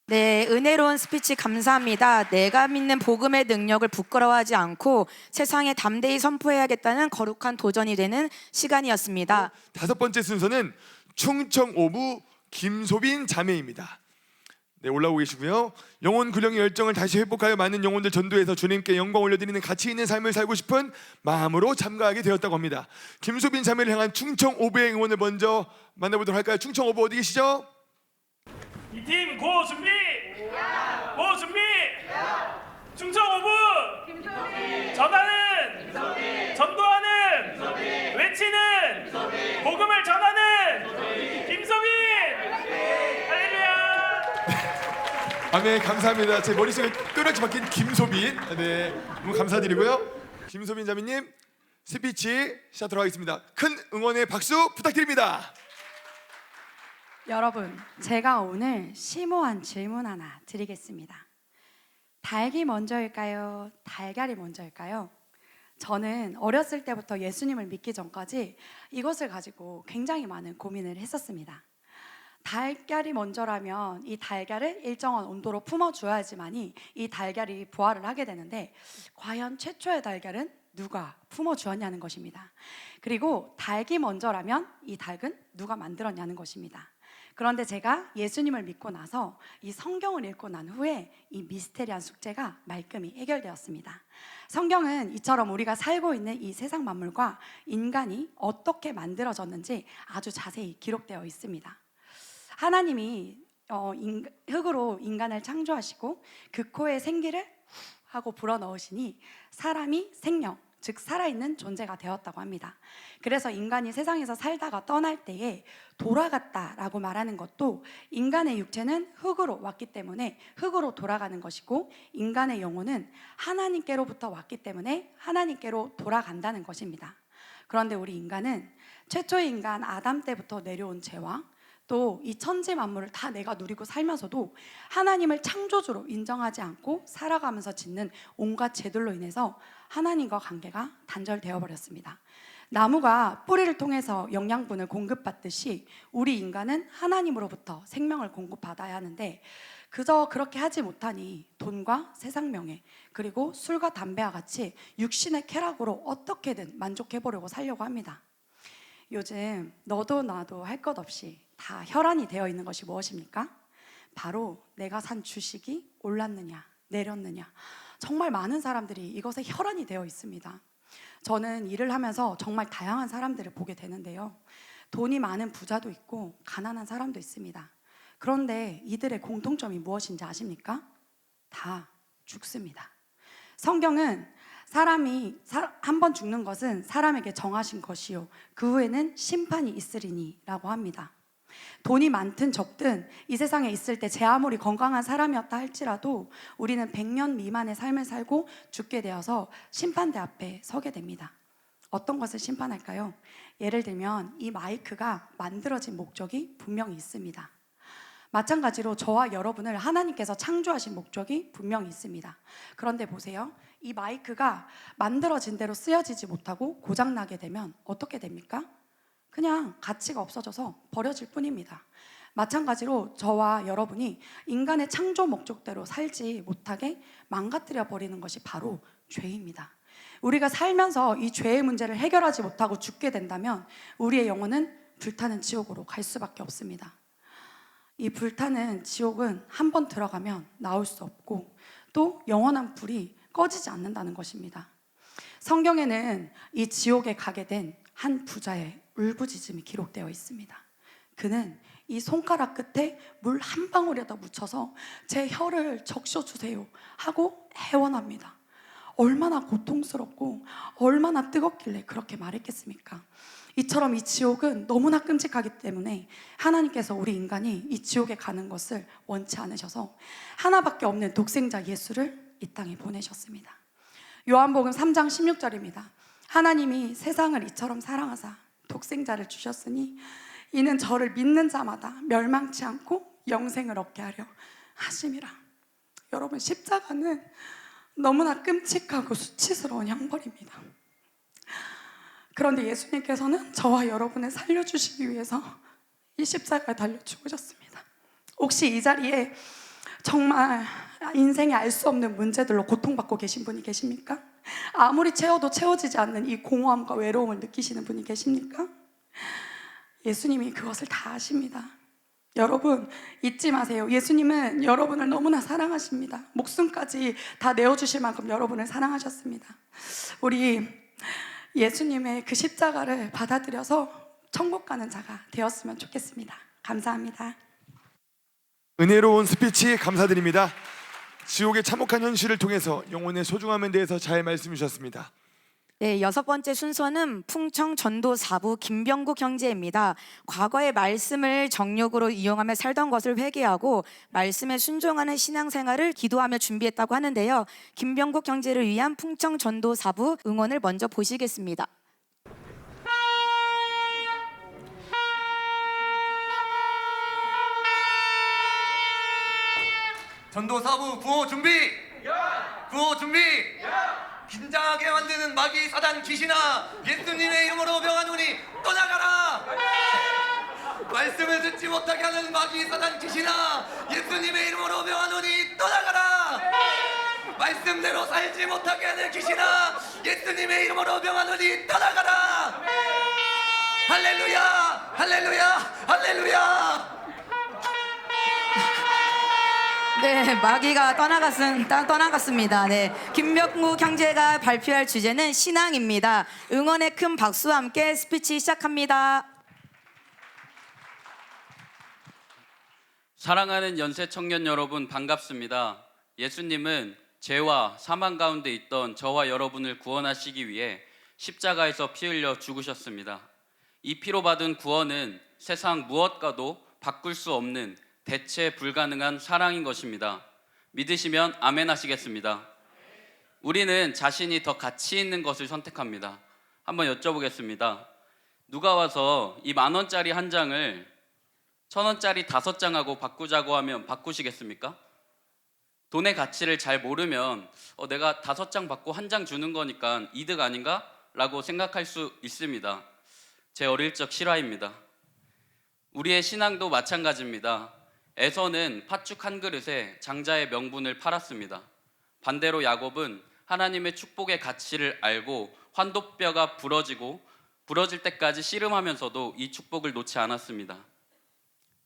네, 은혜로운 스피치 감사합니다. 내가 믿는 복음의 능력을 부끄러워하지 않고 세상에 담대히 선포해야겠다는 거룩한 도전이 되는 시간이었습니다.
5번째 순서는 충청 오부 김소빈 자매입니다. 네, 올라오고 계시고요. 영혼 구령의 열정을 다시 회복하여 많은 영혼들 전도해서 주님께 영광 올려드리는 가치 있는 삶을 살고 싶은 마음으로 참가하게 되었다고 합니다. 김소빈 자매를 향한 충청 오부의 응원을 먼저 만나보도록 할까요? 충청 오부 어디 계시죠?
이 팀 고 준비! 고 준비! 충청 오부! 전하는! 전도하는! 외치는! 복음을 전하는! 김소빈! 할렐루야!
아멘, 감사합니다. 제 머릿속에 또렷이 박힌 김소빈. 네, 너무 감사드리고요. 김소빈 자매님 스피치 시작하도록 하겠습니다. 큰 응원의 박수 부탁드립니다.
여러분, 제가 오늘 심오한 질문 하나 드리겠습니다. 닭이 먼저일까요? 달걀이 먼저일까요? 저는 어렸을 때부터 예수님을 믿기 전까지 이것을 가지고 굉장히 많은 고민을 했었습니다. 달걀이 먼저라면 이 달걀을 일정한 온도로 품어줘야지만이 이 달걀이 부화를 하게 되는데, 과연 최초의 달걀은 누가 품어주었냐는 것입니다. 그리고 닭이 먼저라면 이 닭은 누가 만들었냐는 것입니다. 그런데 제가 예수님을 믿고 나서 이 성경을 읽고 난 후에 이 미스테리한 숙제가 말끔히 해결되었습니다. 성경은 이처럼 우리가 살고 있는 이 세상 만물과 인간이 어떻게 만들어졌는지 아주 자세히 기록되어 있습니다. 하나님이 흙으로 인간을 창조하시고 그 코에 생기를 하고 불어넣으시니 사람이 생명, 즉 살아있는 존재가 되었다고 합니다. 그래서 인간이 세상에서 살다가 떠날 때에 돌아갔다라고 말하는 것도 인간의 육체는 흙으로 왔기 때문에 흙으로 돌아가는 것이고, 인간의 영혼은 하나님께로부터 왔기 때문에 하나님께로 돌아간다는 것입니다. 그런데 우리 인간은 최초의 인간 아담 때부터 내려온 죄와 또 이 천지 만물을 다 내가 누리고 살면서도 하나님을 창조주로 인정하지 않고 살아가면서 짓는 온갖 죄들로 인해서 하나님과 관계가 단절되어 버렸습니다. 나무가 뿌리를 통해서 영양분을 공급받듯이 우리 인간은 하나님으로부터 생명을 공급받아야 하는데, 그저 그렇게 하지 못하니 돈과 세상 명예, 그리고 술과 담배와 같이 육신의 쾌락으로 어떻게든 만족해보려고 살려고 합니다. 요즘 너도 나도 할 것 없이 다 혈안이 되어 있는 것이 무엇입니까? 바로 내가 산 주식이 올랐느냐 내렸느냐. 정말 많은 사람들이 이것에 혈안이 되어 있습니다. 저는 일을 하면서 정말 다양한 사람들을 보게 되는데요, 돈이 많은 부자도 있고 가난한 사람도 있습니다. 그런데 이들의 공통점이 무엇인지 아십니까? 다 죽습니다. 성경은 사람이 한 번 죽는 것은 사람에게 정하신 것이요 그 후에는 심판이 있으리니 라고 합니다. 돈이 많든 적든 이 세상에 있을 때 제 아무리 건강한 사람이었다 할지라도 우리는 100년 미만의 삶을 살고 죽게 되어서 심판대 앞에 서게 됩니다. 어떤 것을 심판할까요? 예를 들면 이 마이크가 만들어진 목적이 분명히 있습니다. 마찬가지로 저와 여러분을 하나님께서 창조하신 목적이 분명히 있습니다. 그런데 보세요. 이 마이크가 만들어진 대로 쓰여지지 못하고 고장나게 되면 어떻게 됩니까? 그냥 가치가 없어져서 버려질 뿐입니다. 마찬가지로 저와 여러분이 인간의 창조 목적대로 살지 못하게 망가뜨려 버리는 것이 바로 죄입니다. 우리가 살면서 이 죄의 문제를 해결하지 못하고 죽게 된다면 우리의 영혼은 불타는 지옥으로 갈 수밖에 없습니다. 이 불타는 지옥은 한 번 들어가면 나올 수 없고 또 영원한 불이 꺼지지 않는다는 것입니다. 성경에는 이 지옥에 가게 된 한 부자의 울부짖음이 기록되어 있습니다. 그는 이 손가락 끝에 물 한 방울에다 묻혀서 제 혀를 적셔주세요 하고 애원합니다. 얼마나 고통스럽고 얼마나 뜨겁길래 그렇게 말했겠습니까? 이처럼 이 지옥은 너무나 끔찍하기 때문에 하나님께서 우리 인간이 이 지옥에 가는 것을 원치 않으셔서 하나밖에 없는 독생자 예수를 이 땅에 보내셨습니다. 요한복음 3장 16절입니다. 하나님이 세상을 이처럼 사랑하사 독생자를 주셨으니 이는 저를 믿는 자마다 멸망치 않고 영생을 얻게 하려 하심이라. 여러분, 십자가는 너무나 끔찍하고 수치스러운 형벌입니다. 그런데 예수님께서는 저와 여러분을 살려주시기 위해서 이 십자가에 달려 죽으셨습니다. 혹시 이 자리에 정말 인생에 알 수 없는 문제들로 고통받고 계신 분이 계십니까? 아무리 채워도 채워지지 않는 이 공허함과 외로움을 느끼시는 분이 계십니까? 예수님이 그것을 다 아십니다. 여러분, 잊지 마세요. 예수님은 여러분을 너무나 사랑하십니다. 목숨까지 다 내어주실 만큼 여러분을 사랑하셨습니다. 우리 예수님의 그 십자가를 받아들여서 천국 가는 자가 되었으면 좋겠습니다. 감사합니다.
은혜로운 스피치 감사드립니다. 지옥의 참혹한 현실을 통해서 영혼의 소중함에 대해서 잘 말씀해 주셨습니다.
네, 6번째 순서는 풍청 전도 4부 김병국 형제입니다. 과거의 말씀을 정욕으로 이용하며 살던 것을 회개하고 말씀에 순종하는 신앙생활을 기도하며 준비했다고 하는데요. 김병국 형제를 위한 풍청 전도 4부 응원을 먼저 보시겠습니다.
전도 4부 구호 준비! 구호 준비! 긴장하게 만드는 마귀 사단 귀신아, 예수님의 이름으로 명하노니 떠나가라! 말씀을 듣지 못하게 하는 마귀 사단 귀신아, 예수님의 이름으로 명하노니 떠나가라! 말씀대로 살지 못하게 하는 귀신아, 예수님의 이름으로 명하노니 떠나가라! 할렐루야! 할렐루야! 할렐루야!
네, 마귀가 떠나갔습니다. 네, 김병국 형제가 발표할 주제는 신앙입니다. 응원의 큰 박수와 함께 스피치 시작합니다.
사랑하는 연세 청년 여러분, 반갑습니다. 예수님은 죄와 사망 가운데 있던 저와 여러분을 구원하시기 위해 십자가에서 피 흘려 죽으셨습니다. 이 피로 받은 구원은 세상 무엇과도 바꿀 수 없는 대체 불가능한 사랑인 것입니다. 믿으시면 아멘 하시겠습니다. 우리는 자신이 더 가치 있는 것을 선택합니다. 한번 여쭤보겠습니다. 누가 와서 이 10,000원짜리 한 장을 1,000원짜리 5장하고 바꾸자고 하면 바꾸시겠습니까? 돈의 가치를 잘 모르면 내가 5장 받고 1장 주는 거니까 이득 아닌가? 라고 생각할 수 있습니다. 제 어릴 적 실화입니다. 우리의 신앙도 마찬가지입니다. 에서는 팥죽 한 그릇에 장자의 명분을 팔았습니다. 반대로 야곱은 하나님의 축복의 가치를 알고 환도뼈가 부러질 때까지 씨름하면서도 이 축복을 놓지 않았습니다.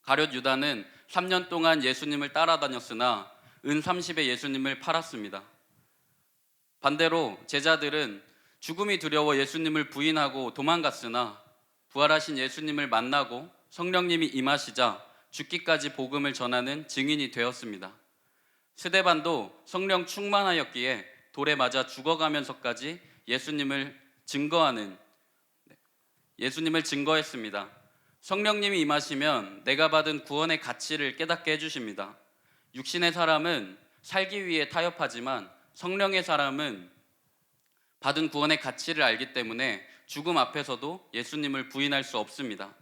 가룟 유다는 3년 동안 예수님을 따라다녔으나 은 30에 예수님을 팔았습니다. 반대로 제자들은 죽음이 두려워 예수님을 부인하고 도망갔으나 부활하신 예수님을 만나고 성령님이 임하시자 죽기까지 복음을 전하는 증인이 되었습니다. 스데반도 성령 충만하였기에 돌에 맞아 죽어가면서까지 예수님을 증거했습니다. 성령님이 임하시면 내가 받은 구원의 가치를 깨닫게 해주십니다. 육신의 사람은 살기 위해 타협하지만 성령의 사람은 받은 구원의 가치를 알기 때문에 죽음 앞에서도 예수님을 부인할 수 없습니다.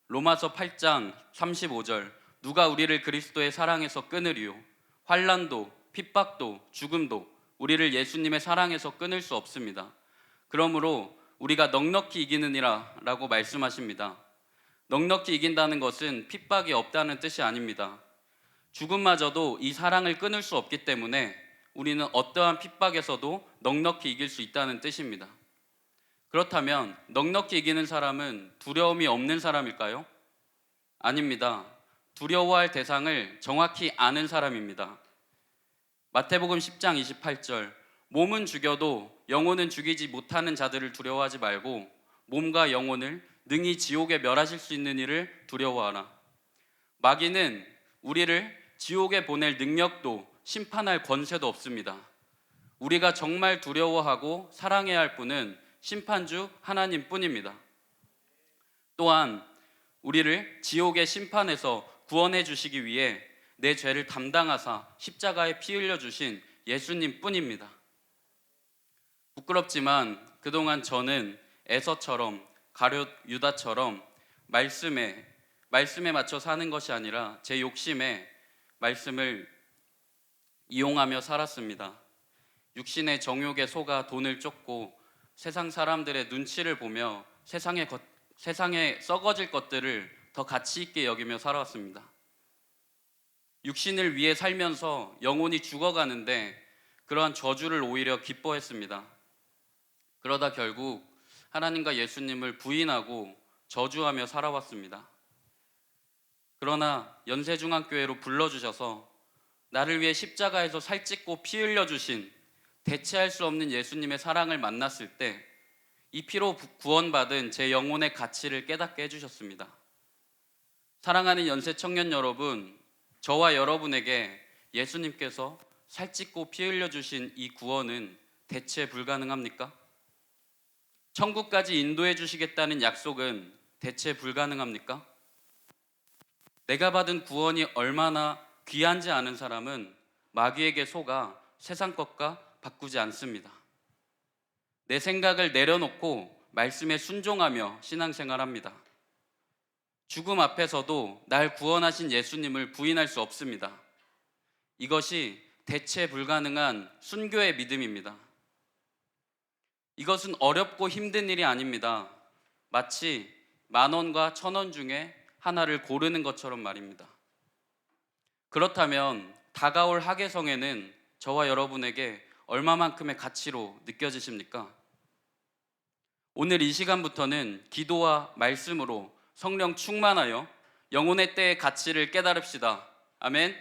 로마서 8장 35절, 누가 우리를 그리스도의 사랑에서 끊으리요? 환난도, 핍박도, 죽음도 우리를 예수님의 사랑에서 끊을 수 없습니다. 그러므로 우리가 넉넉히 이기느니라 라고 말씀하십니다. 넉넉히 이긴다는 것은 핍박이 없다는 뜻이 아닙니다. 죽음마저도 이 사랑을 끊을 수 없기 때문에 우리는 어떠한 핍박에서도 넉넉히 이길 수 있다는 뜻입니다. 그렇다면 넉넉히 이기는 사람은 두려움이 없는 사람일까요? 아닙니다. 두려워할 대상을 정확히 아는 사람입니다. 마태복음 10장 28절, 몸은 죽여도 영혼은 죽이지 못하는 자들을 두려워하지 말고 몸과 영혼을 능히 지옥에 멸하실 수 있는 이를 두려워하라. 마귀는 우리를 지옥에 보낼 능력도 심판할 권세도 없습니다. 우리가 정말 두려워하고 사랑해야 할 분은 심판주 하나님뿐입니다. 또한 우리를 지옥의 심판에서 구원해 주시기 위해 내 죄를 담당하사 십자가에 피 흘려 주신 예수님뿐입니다. 부끄럽지만 그동안 저는 에서처럼 가룟 유다처럼 말씀에 맞춰 사는 것이 아니라 제 욕심에 말씀을 이용하며 살았습니다. 육신의 정욕에 속아 돈을 쫓고 세상 사람들의 눈치를 보며 세상에 썩어질 것들을 더 가치 있게 여기며 살아왔습니다. 육신을 위해 살면서 영혼이 죽어가는데 그러한 저주를 오히려 기뻐했습니다. 그러다 결국 하나님과 예수님을 부인하고 저주하며 살아왔습니다. 그러나 연세중앙교회로 불러주셔서 나를 위해 십자가에서 살찢고 피 흘려주신 대체할 수 없는 예수님의 사랑을 만났을 때 이 피로 구원받은 제 영혼의 가치를 깨닫게 해주셨습니다. 사랑하는 연세청년 여러분, 저와 여러분에게 예수님께서 살찢고 피 흘려주신 이 구원은 대체 불가능합니까? 천국까지 인도해 주시겠다는 약속은 대체 불가능합니까? 내가 받은 구원이 얼마나 귀한지 아는 사람은 마귀에게 속아 세상 것과 바꾸지 않습니다. 내 생각을 내려놓고 말씀에 순종하며 신앙생활합니다. 죽음 앞에서도 날 구원하신 예수님을 부인할 수 없습니다. 이것이 대체 불가능한 순교의 믿음입니다. 이것은 어렵고 힘든 일이 아닙니다. 마치 10,000원과 1,000원 중에 하나를 고르는 것처럼 말입니다. 그렇다면 다가올 하계성에는 저와 여러분에게 얼마만큼의 가치로 느껴지십니까? 오늘 이 시간부터는 기도와 말씀으로 성령 충만하여 영혼의 때의 가치를 깨달읍시다. 아멘.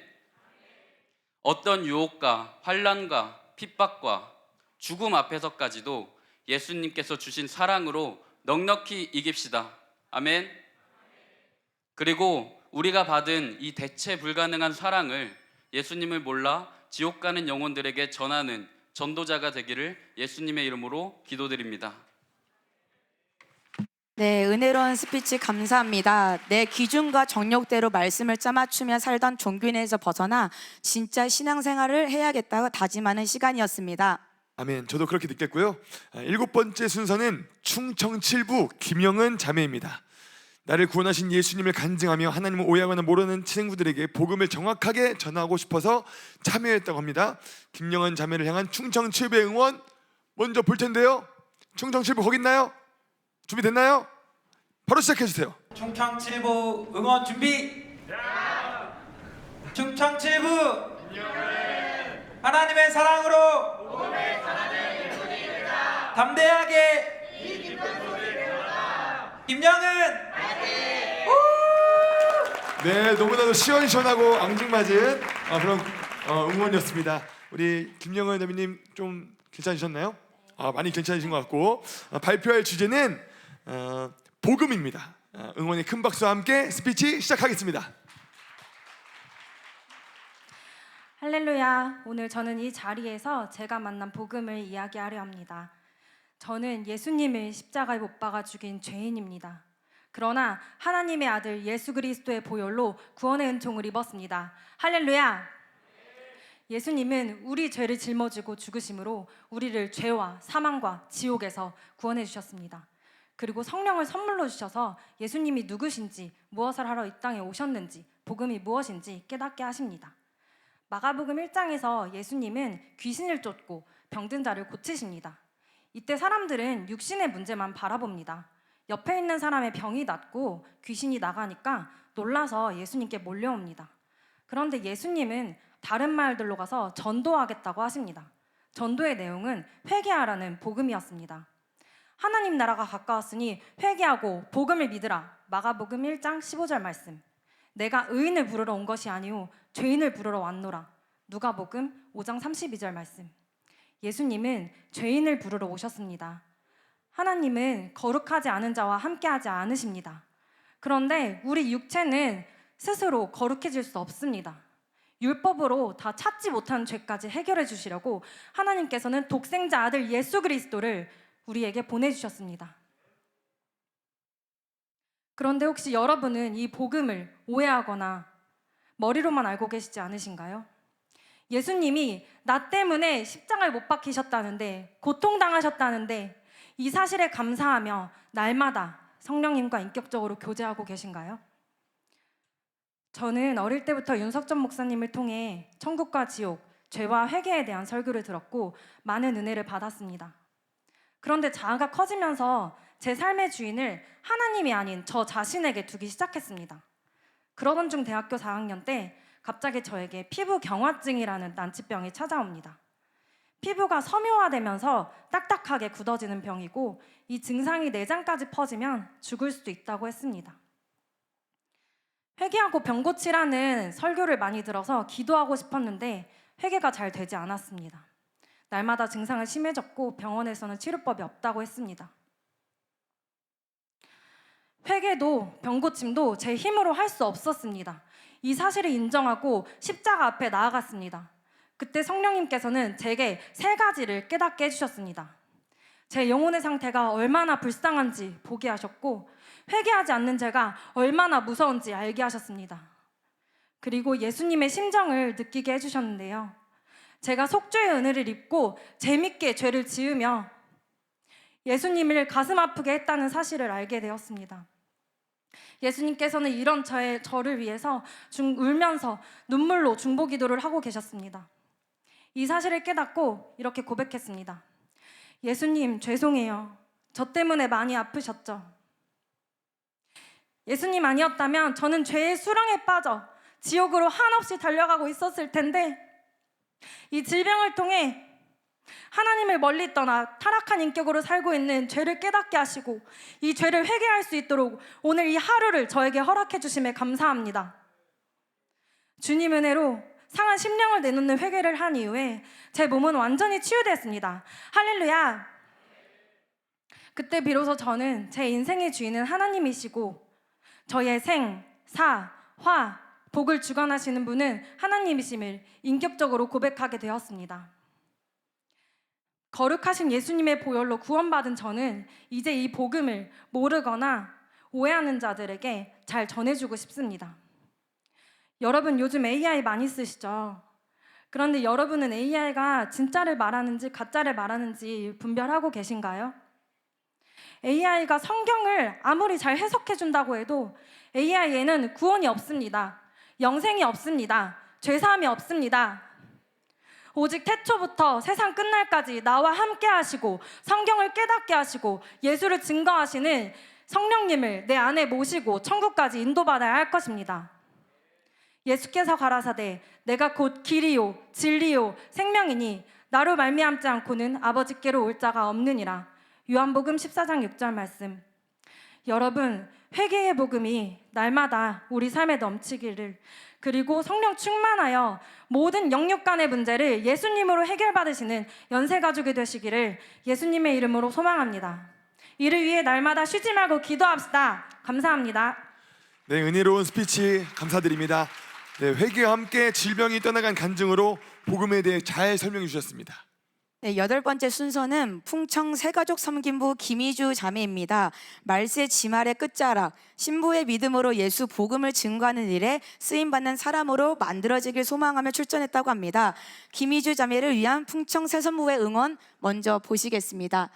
어떤 유혹과 환난과 핍박과 죽음 앞에서까지도 예수님께서 주신 사랑으로 넉넉히 이깁시다. 아멘. 그리고 우리가 받은 이 대체 불가능한 사랑을 예수님을 몰라 지옥 가는 영혼들에게 전하는 전도자가 되기를 예수님의 이름으로 기도드립니다.
네, 은혜로운 스피치 감사합니다. 내 기준과 정욕대로 말씀을 짜맞추며 살던 종교인에서 벗어나 진짜 신앙생활을 해야겠다고 다짐하는 시간이었습니다.
아멘. 저도 그렇게 느꼈고요. 7번째 순서는 충청칠부 김영은 자매입니다. 나를 구원하신 예수님을 간증하며 하나님을 오해하거나 모르는 친구들에게 복음을 정확하게 전하고 싶어서 참여했다고 합니다. 김영은 자매를 향한 충청칠부의 응원 먼저 볼 텐데요. 충청칠부 거기 있나요? 준비됐나요? 바로 시작해 주세요.
충청칠부 응원 준비. 충청칠부 하나님의 사랑으로 담대하게 김영은.
네, 너무나도 시원시원하고 앙증맞은 그런 응원이었습니다. 우리 김영은 자매님 좀 괜찮으셨나요? 많이 괜찮으신 것 같고 발표할 주제는 복음입니다. 응원의 큰 박수와 함께 스피치 시작하겠습니다.
할렐루야. 오늘 저는 이 자리에서 제가 만난 복음을 이야기하려 합니다. 저는 예수님을 십자가에 못 박아 죽인 죄인입니다. 그러나 하나님의 아들 예수 그리스도의 보혈로 구원의 은총을 입었습니다. 할렐루야. 예수님은 우리 죄를 짊어지고 죽으심으로 우리를 죄와 사망과 지옥에서 구원해 주셨습니다. 그리고 성령을 선물로 주셔서 예수님이 누구신지, 무엇을 하러 이 땅에 오셨는지 복음이 무엇인지 깨닫게 하십니다. 마가복음 1장에서 예수님은 귀신을 쫓고 병든 자를 고치십니다. 이때 사람들은 육신의 문제만 바라봅니다. 옆에 있는 사람의 병이 낫고 귀신이 나가니까 놀라서 예수님께 몰려옵니다. 그런데 예수님은 다른 마을들로 가서 전도하겠다고 하십니다. 전도의 내용은 회개하라는 복음이었습니다. 하나님 나라가 가까웠으니 회개하고 복음을 믿으라. 마가복음 1장 15절 말씀. 내가 의인을 부르러 온 것이 아니오 죄인을 부르러 왔노라. 누가복음 5장 32절 말씀. 예수님은 죄인을 부르러 오셨습니다. 하나님은 거룩하지 않은 자와 함께하지 않으십니다. 그런데 우리 육체는 스스로 거룩해질 수 없습니다. 율법으로 다 찾지 못한 죄까지 해결해 주시려고 하나님께서는 독생자 아들 예수 그리스도를 우리에게 보내주셨습니다. 그런데 혹시 여러분은 이 복음을 오해하거나 머리로만 알고 계시지 않으신가요? 예수님이 나 때문에 십자가에 못 박히셨다는데, 고통당하셨다는데 이 사실에 감사하며 날마다 성령님과 인격적으로 교제하고 계신가요? 저는 어릴 때부터 윤석전 목사님을 통해 천국과 지옥, 죄와 회개에 대한 설교를 들었고 많은 은혜를 받았습니다. 그런데 자아가 커지면서 제 삶의 주인을 하나님이 아닌 저 자신에게 두기 시작했습니다. 그러던 중 대학교 4학년 때 갑자기 저에게 피부 경화증이라는 난치병이 찾아옵니다. 피부가 섬유화되면서 딱딱하게 굳어지는 병이고 이 증상이 내장까지 퍼지면 죽을 수도 있다고 했습니다. 회개하고 병 고치라는 설교를 많이 들어서 기도하고 싶었는데 회개가 잘 되지 않았습니다. 날마다 증상은 심해졌고 병원에서는 치료법이 없다고 했습니다. 회개도 병 고침도 제 힘으로 할 수 없었습니다. 이 사실을 인정하고 십자가 앞에 나아갔습니다. 그때 성령님께서는 제게 3가지를 깨닫게 해주셨습니다. 제 영혼의 상태가 얼마나 불쌍한지 보게 하셨고 회개하지 않는 제가 얼마나 무서운지 알게 하셨습니다. 그리고 예수님의 심정을 느끼게 해주셨는데요. 제가 속죄의 은혜를 입고 재밌게 죄를 지으며 예수님을 가슴 아프게 했다는 사실을 알게 되었습니다. 예수님께서는 이런 저를 위해서 울면서 눈물로 중보기도를 하고 계셨습니다. 이 사실을 깨닫고 이렇게 고백했습니다. 예수님, 죄송해요. 저 때문에 많이 아프셨죠? 예수님 아니었다면 저는 죄의 수렁에 빠져 지옥으로 한없이 달려가고 있었을 텐데 이 질병을 통해 하나님을 멀리 떠나 타락한 인격으로 살고 있는 죄를 깨닫게 하시고 이 죄를 회개할 수 있도록 오늘 이 하루를 저에게 허락해 주심에 감사합니다. 주님 은혜로 상한 심령을 내놓는 회개를 한 이후에 제 몸은 완전히 치유됐습니다. 할렐루야. 그때 비로소 저는 제 인생의 주인은 하나님이시고 저의 생, 사, 화, 복을 주관하시는 분은 하나님이심을 인격적으로 고백하게 되었습니다. 거룩하신 예수님의 보혈로 구원받은 저는 이제 이 복음을 모르거나 오해하는 자들에게 잘 전해주고 싶습니다. 여러분 요즘 AI 많이 쓰시죠? 그런데 여러분은 AI가 진짜를 말하는지 가짜를 말하는지 분별하고 계신가요? AI가 성경을 아무리 잘 해석해준다고 해도 AI에는 구원이 없습니다. 영생이 없습니다. 죄사함이 없습니다. 오직 태초부터 세상 끝날까지 나와 함께 하시고 성경을 깨닫게 하시고 예수를 증거하시는 성령님을 내 안에 모시고 천국까지 인도받아야 할 것입니다. 예수께서 가라사대 내가 곧 길이요 진리요 생명이니 나로 말미암지 않고는 아버지께로 올 자가 없느니라. 요한복음 14장 6절 말씀. 여러분 회개의 복음이 날마다 우리 삶에 넘치기를, 그리고 성령 충만하여 모든 영육 간의 문제를 예수님으로 해결받으시는 연세가족이 되시기를 예수님의 이름으로 소망합니다. 이를 위해 날마다 쉬지 말고 기도합시다. 감사합니다.
네, 은혜로운 스피치 감사드립니다. 네, 회개와 함께 질병이 떠나간 간증으로 복음에 대해 잘 설명해 주셨습니다.
네, 8번째 순서는 풍청 새가족 섬김부 김희주 자매입니다. 말세 지말의 끝자락, 신부의 믿음으로 예수 복음을 증거하는 일에 쓰임받는 사람으로 만들어지길 소망하며 출전했다고 합니다. 김희주 자매를 위한 풍청 새선부의 응원 먼저 보시겠습니다.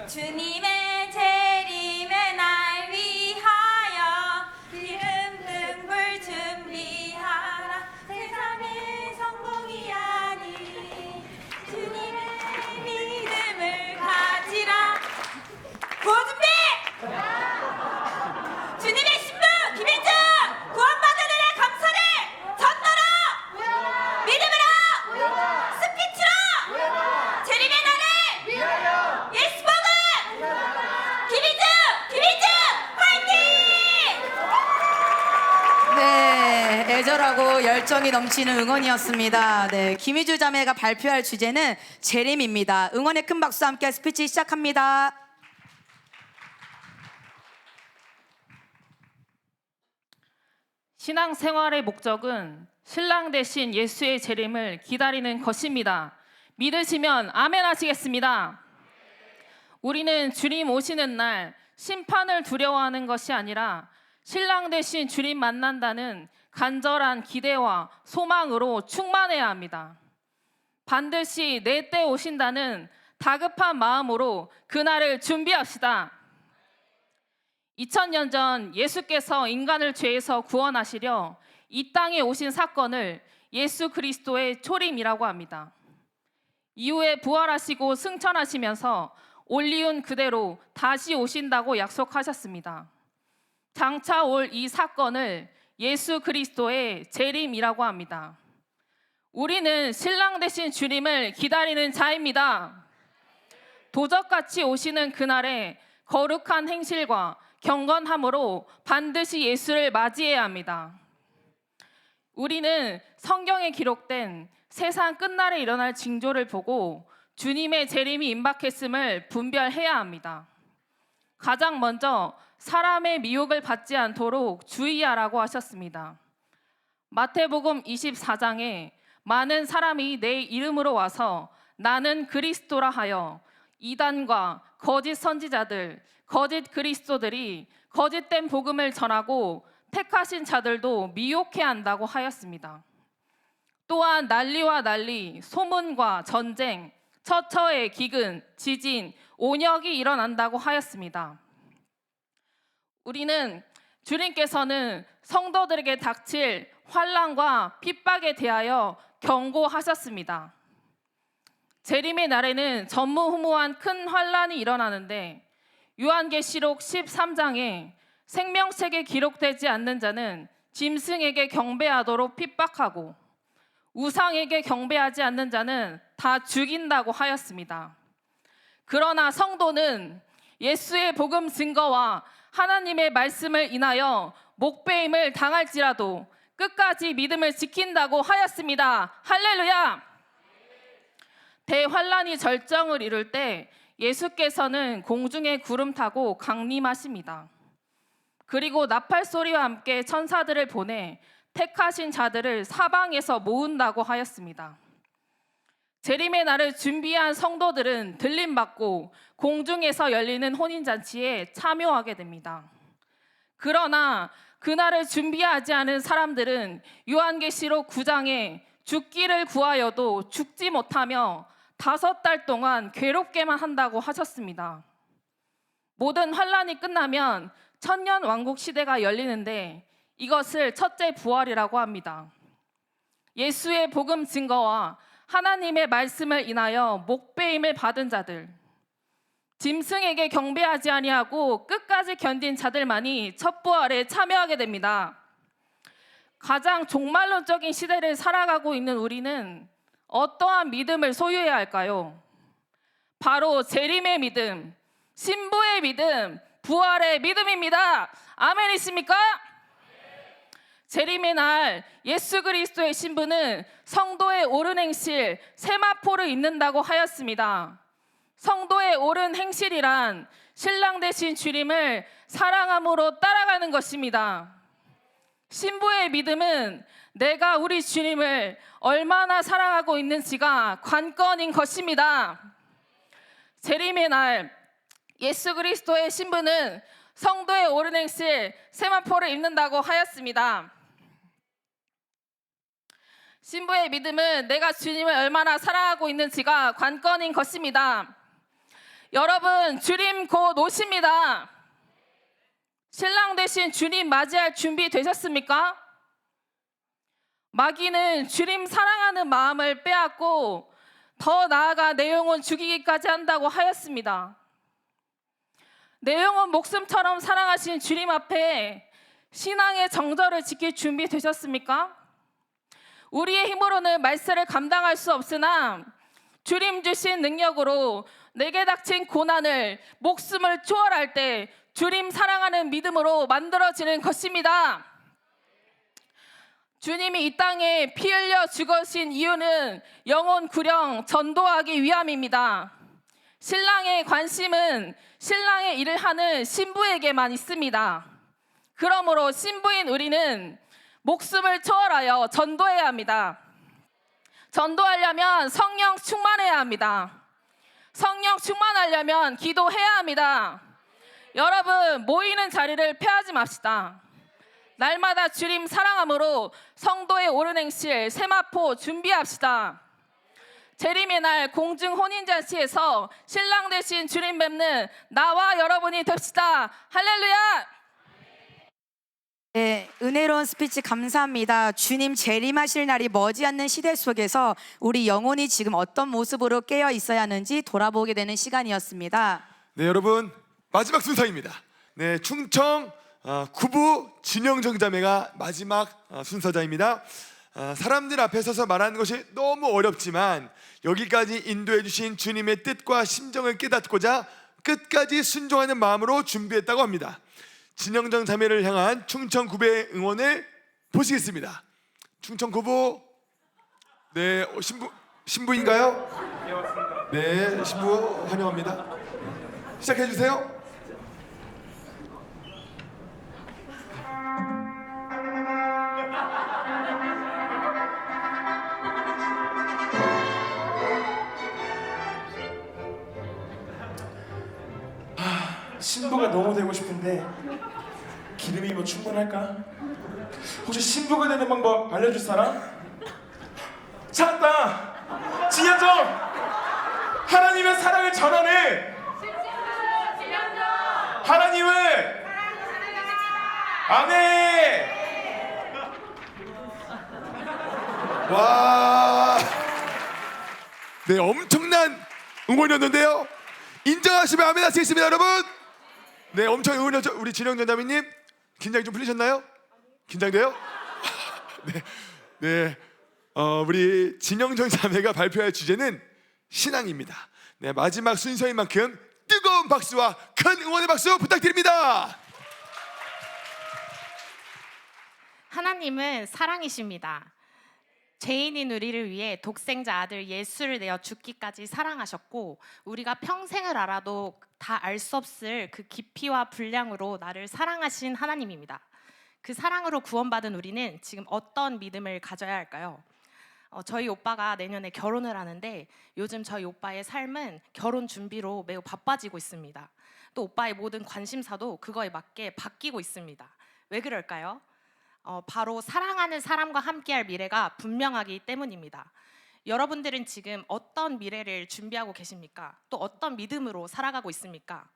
주님의 재림의 날 위 주님의 신부 김인중 구원받은 은혜 감사를 전도로 믿음으로 스피치로 재림의 날을 예수 복음 김인중 화이팅!
네, 애절하고 열정이 넘치는 응원이었습니다. 네, 김희주 자매가 발표할 주제는 재림입니다. 응원의 큰 박수와 함께 스피치 시작합니다.
신앙생활의 목적은 신랑 되신 예수의 재림을 기다리는 것입니다. 믿으시면 아멘 하시겠습니다. 우리는 주님 오시는 날 심판을 두려워하는 것이 아니라 신랑 되신 주님 만난다는 간절한 기대와 소망으로 충만해야 합니다. 반드시 내 때 오신다는 다급한 마음으로 그날을 준비합시다. 2000년 전 예수께서 인간을 죄에서 구원하시려 이 땅에 오신 사건을 예수 그리스도의 초림이라고 합니다. 이후에 부활하시고 승천하시면서 올리운 그대로 다시 오신다고 약속하셨습니다. 장차 올 이 사건을 예수 그리스도의 재림이라고 합니다. 우리는 신랑 되신 주님을 기다리는 자입니다. 도적같이 오시는 그날에 거룩한 행실과 경건함으로 반드시 예수를 맞이해야 합니다. 우리는 성경에 기록된 세상 끝날에 일어날 징조를 보고 주님의 재림이 임박했음을 분별해야 합니다. 가장 먼저 사람의 미혹을 받지 않도록 주의하라고 하셨습니다. 마태복음 24장에 많은 사람이 내 이름으로 와서 나는 그리스도라 하여 이단과 거짓 선지자들, 거짓 그리스도들이 거짓된 복음을 전하고 택하신 자들도 미혹해 한다고 하였습니다. 또한 난리와 난리, 소문과 전쟁, 처처의 기근, 지진, 온역이 일어난다고 하였습니다. 우리는 주님께서는 성도들에게 닥칠 환난과 핍박에 대하여 경고하셨습니다. 재림의 날에는 전무후무한 큰 환난이 일어나는데 요한계시록 13장에 생명책에 기록되지 않는 자는 짐승에게 경배하도록 핍박하고 우상에게 경배하지 않는 자는 다 죽인다고 하였습니다. 그러나 성도는 예수의 복음 증거와 하나님의 말씀을 인하여 목배임을 당할지라도 끝까지 믿음을 지킨다고 하였습니다. 할렐루야! 대환란이 절정을 이룰 때 예수께서는 공중에 구름 타고 강림하십니다. 그리고 나팔 소리와 함께 천사들을 보내 택하신 자들을 사방에서 모은다고 하였습니다. 재림의 날을 준비한 성도들은 들림받고 공중에서 열리는 혼인잔치에 참여하게 됩니다. 그러나 그날을 준비하지 않은 사람들은 요한계시록 9장에 죽기를 구하여도 죽지 못하며 5달 동안 괴롭게만 한다고 하셨습니다. 모든 환란이 끝나면 천년 왕국 시대가 열리는데 이것을 첫째 부활이라고 합니다. 예수의 복음 증거와 하나님의 말씀을 인하여 목배임을 받은 자들, 짐승에게 경배하지 아니하고 끝까지 견딘 자들만이 첫 부활에 참여하게 됩니다. 가장 종말론적인 시대를 살아가고 있는 우리는 어떠한 믿음을 소유해야 할까요? 바로 재림의 믿음, 신부의 믿음, 부활의 믿음입니다. 아멘이십니까? 재림의 날 예수 그리스도의 신부는 성도의 옳은 행실 세마포를 입는다고 하였습니다. 성도의 옳은 행실이란 신랑 되신 주님을 사랑함으로 따라가는 것입니다. 신부의 믿음은 내가 우리 주님을 얼마나 사랑하고 있는지가 관건인 것입니다. 재림의 날 예수 그리스도의 신부는 성도의 옳은 행실 세마포를 입는다고 하였습니다. 신부의 믿음은 내가 주님을 얼마나 사랑하고 있는지가 관건인 것입니다. 여러분, 주님 곧 오십니다. 신랑 되신 주님 맞이할 준비 되셨습니까? 마귀는 주님 사랑하는 마음을 빼앗고 더 나아가 내 영혼 죽이기까지 한다고 하였습니다. 내 영혼 목숨처럼 사랑하신 주님 앞에 신앙의 정절을 지킬 준비 되셨습니까? 우리의 힘으로는 말세를 감당할 수 없으나 주님 주신 능력으로 내게 닥친 고난을 목숨을 초월할 때 주님 사랑하는 믿음으로 만들어지는 것입니다. 주님이 이 땅에 피 흘려 죽으신 이유는 영혼 구령 전도하기 위함입니다. 신랑의 관심은 신랑의 일을 하는 신부에게만 있습니다. 그러므로 신부인 우리는 목숨을 초월하여 전도해야 합니다. 전도하려면 성령 충만해야 합니다. 성령 충만하려면 기도해야 합니다. 여러분, 모이는 자리를 피하지 맙시다. 날마다 주님 사랑함으로 성도의 옳은 행실 세마포 준비합시다. 재림의 날 공중 혼인잔치에서 신랑 되신 주님 뵙는 나와 여러분이 됩시다. 할렐루야!
네, 은혜로운 스피치 감사합니다. 주님 재림하실 날이 머지않는 시대 속에서 우리 영혼이 지금 어떤 모습으로 깨어 있어야 하는지 돌아보게 되는 시간이었습니다.
네, 여러분 마지막 순서입니다. 네, 충청 구부 진영정 자매가 마지막 순서자입니다. 사람들 앞에 서서 말하는 것이 너무 어렵지만 여기까지 인도해 주신 주님의 뜻과 심정을 깨닫고자 끝까지 순종하는 마음으로 준비했다고 합니다. 진영정 자매를 향한 충청 구부의 응원을 보시겠습니다. 충청 구부, 네, 신부인가요? 네, 신부 환영합니다. 시작해 주세요.
신부가 너무 되고 싶은데 기름이 뭐 충분할까? 혹시 신부가 되는 방법 알려줄 사람? 찾았다! 진현정! 하나님의 사랑을 전하는 하나님을 아멘!
와, 네, 엄청난 응원이었는데요. 인정하시면 아멘 하시겠습니다, 여러분. 네, 엄청 응원이었죠. 우리 진영전 자매님 긴장이 좀 풀리셨나요? 긴장돼요? 네, 우리 진영전 자매가 발표할 주제는 신앙입니다. 네, 마지막 순서인 만큼 뜨거운 박수와 큰 응원의 박수 부탁드립니다.
하나님은 사랑이십니다. 죄인인 우리를 위해 독생자 아들 예수를 내어 죽기까지 사랑하셨고 우리가 평생을 알아도 다 알 수 없을 그 깊이와 분량으로 나를 사랑하신 하나님입니다. 그 사랑으로 구원받은 우리는 지금 어떤 믿음을 가져야 할까요? 저희 오빠가 내년에 결혼을 하는데 요즘 저희 오빠의 삶은 결혼 준비로 매우 바빠지고 있습니다. 또 오빠의 모든 관심사도 그거에 맞게 바뀌고 있습니다. 왜 그럴까요? 바로 사랑하는 사람과 함께할 미래가 분명하기 때문입니다. 여러분들은 지금 어떤 미래를 준비하고 계십니까? 또 어떤 믿음으로 살아가고 있습니까?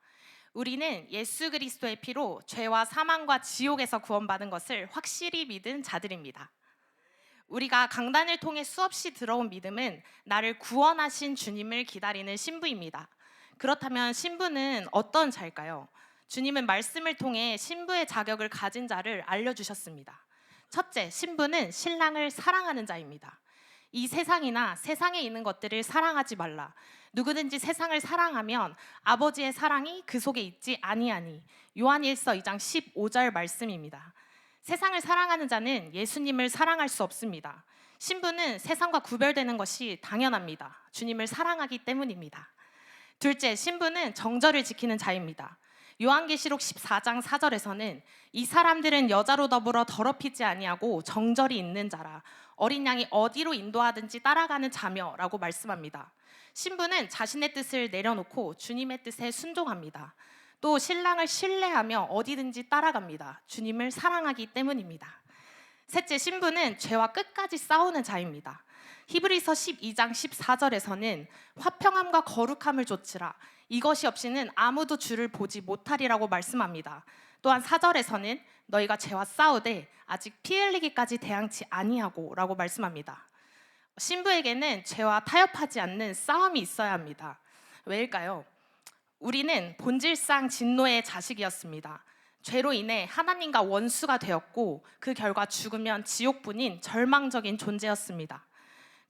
우리는 예수 그리스도의 피로 죄와 사망과 지옥에서 구원받은 것을 확실히 믿은 자들입니다. 우리가 강단을 통해 수없이 들어온 믿음은 나를 구원하신 주님을 기다리는 신부입니다. 그렇다면 신부는 어떤 자일까요? 주님은 말씀을 통해 신부의 자격을 가진 자를 알려주셨습니다. 첫째, 신부는 신랑을 사랑하는 자입니다. 이 세상이나 세상에 있는 것들을 사랑하지 말라. 누구든지 세상을 사랑하면 아버지의 사랑이 그 속에 있지 아니하니. 요한일서 2장 15절 말씀입니다. 세상을 사랑하는 자는 예수님을 사랑할 수 없습니다. 신부는 세상과 구별되는 것이 당연합니다. 주님을 사랑하기 때문입니다. 둘째, 신부는 정절을 지키는 자입니다. 요한계시록 14장 4절에서는 이 사람들은 여자로 더불어 더럽히지 아니하고 정절이 있는 자라 어린 양이 어디로 인도하든지 따라가는 자며라고 말씀합니다. 신부는 자신의 뜻을 내려놓고 주님의 뜻에 순종합니다. 또 신랑을 신뢰하며 어디든지 따라갑니다. 주님을 사랑하기 때문입니다. 셋째, 신부는 죄와 끝까지 싸우는 자입니다. 히브리서 12장 14절에서는 화평함과 거룩함을 좇으라 이것이 없이는 아무도 주를 보지 못하리라고 말씀합니다. 또한 4절에서는 너희가 죄와 싸우되 아직 피 흘리기까지 대항치 아니하고 라고 말씀합니다. 신부에게는 죄와 타협하지 않는 싸움이 있어야 합니다. 왜일까요? 우리는 본질상 진노의 자식이었습니다. 죄로 인해 하나님과 원수가 되었고 그 결과 죽으면 지옥뿐인 절망적인 존재였습니다.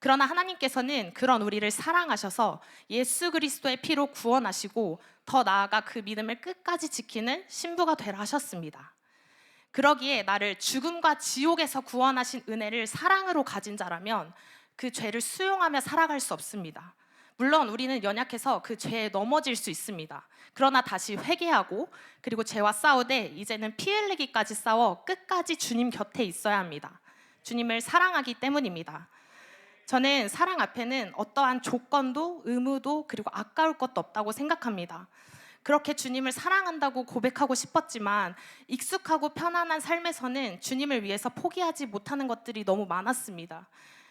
그러나 하나님께서는 그런 우리를 사랑하셔서 예수 그리스도의 피로 구원하시고 더 나아가 그 믿음을 끝까지 지키는 신부가 되라 하셨습니다. 그러기에 나를 죽음과 지옥에서 구원하신 은혜를 사랑으로 가진 자라면 그 죄를 수용하며 살아갈 수 없습니다. 물론 우리는 연약해서 그 죄에 넘어질 수 있습니다. 그러나 다시 회개하고 그리고 죄와 싸우되 이제는 피 흘리기까지 싸워 끝까지 주님 곁에 있어야 합니다. 주님을 사랑하기 때문입니다. 저는 사랑 앞에는 어떠한 조건도 의무도 그리고 아까울 것도 없다고 생각합니다. 그렇게 주님을 사랑한다고 고백하고 싶었지만 익숙하고 편안한 삶에서는 주님을 위해서 포기하지 못하는 것들이 너무 많았습니다.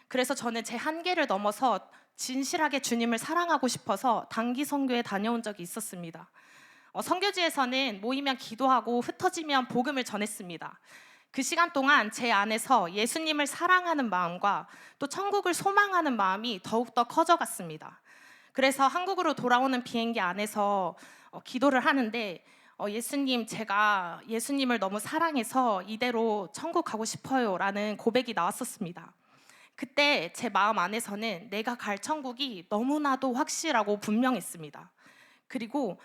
그래서 저는 제 한계를 넘어서 진실하게 주님을 사랑하고 싶어서 단기 선교에 다녀온 적이 있었습니다. 선교지에서는 모이면 기도하고 흩어지면 복음을 전했습니다. 그 시간 동안 제 안에서 예수님을 사랑하는 마음과 또 천국을 소망하는 마음이 더욱더 커져갔습니다. 그래서 한국으로 돌아오는 비행기 안에서 기도를 하는데 예수님, 제가 예수님을 너무 사랑해서 이대로 천국 가고 싶어요 라는 고백이 나왔었습니다. 그때 제 마음 안에서는 내가 갈 천국이 너무나도 확실하고 분명했습니다. 그리고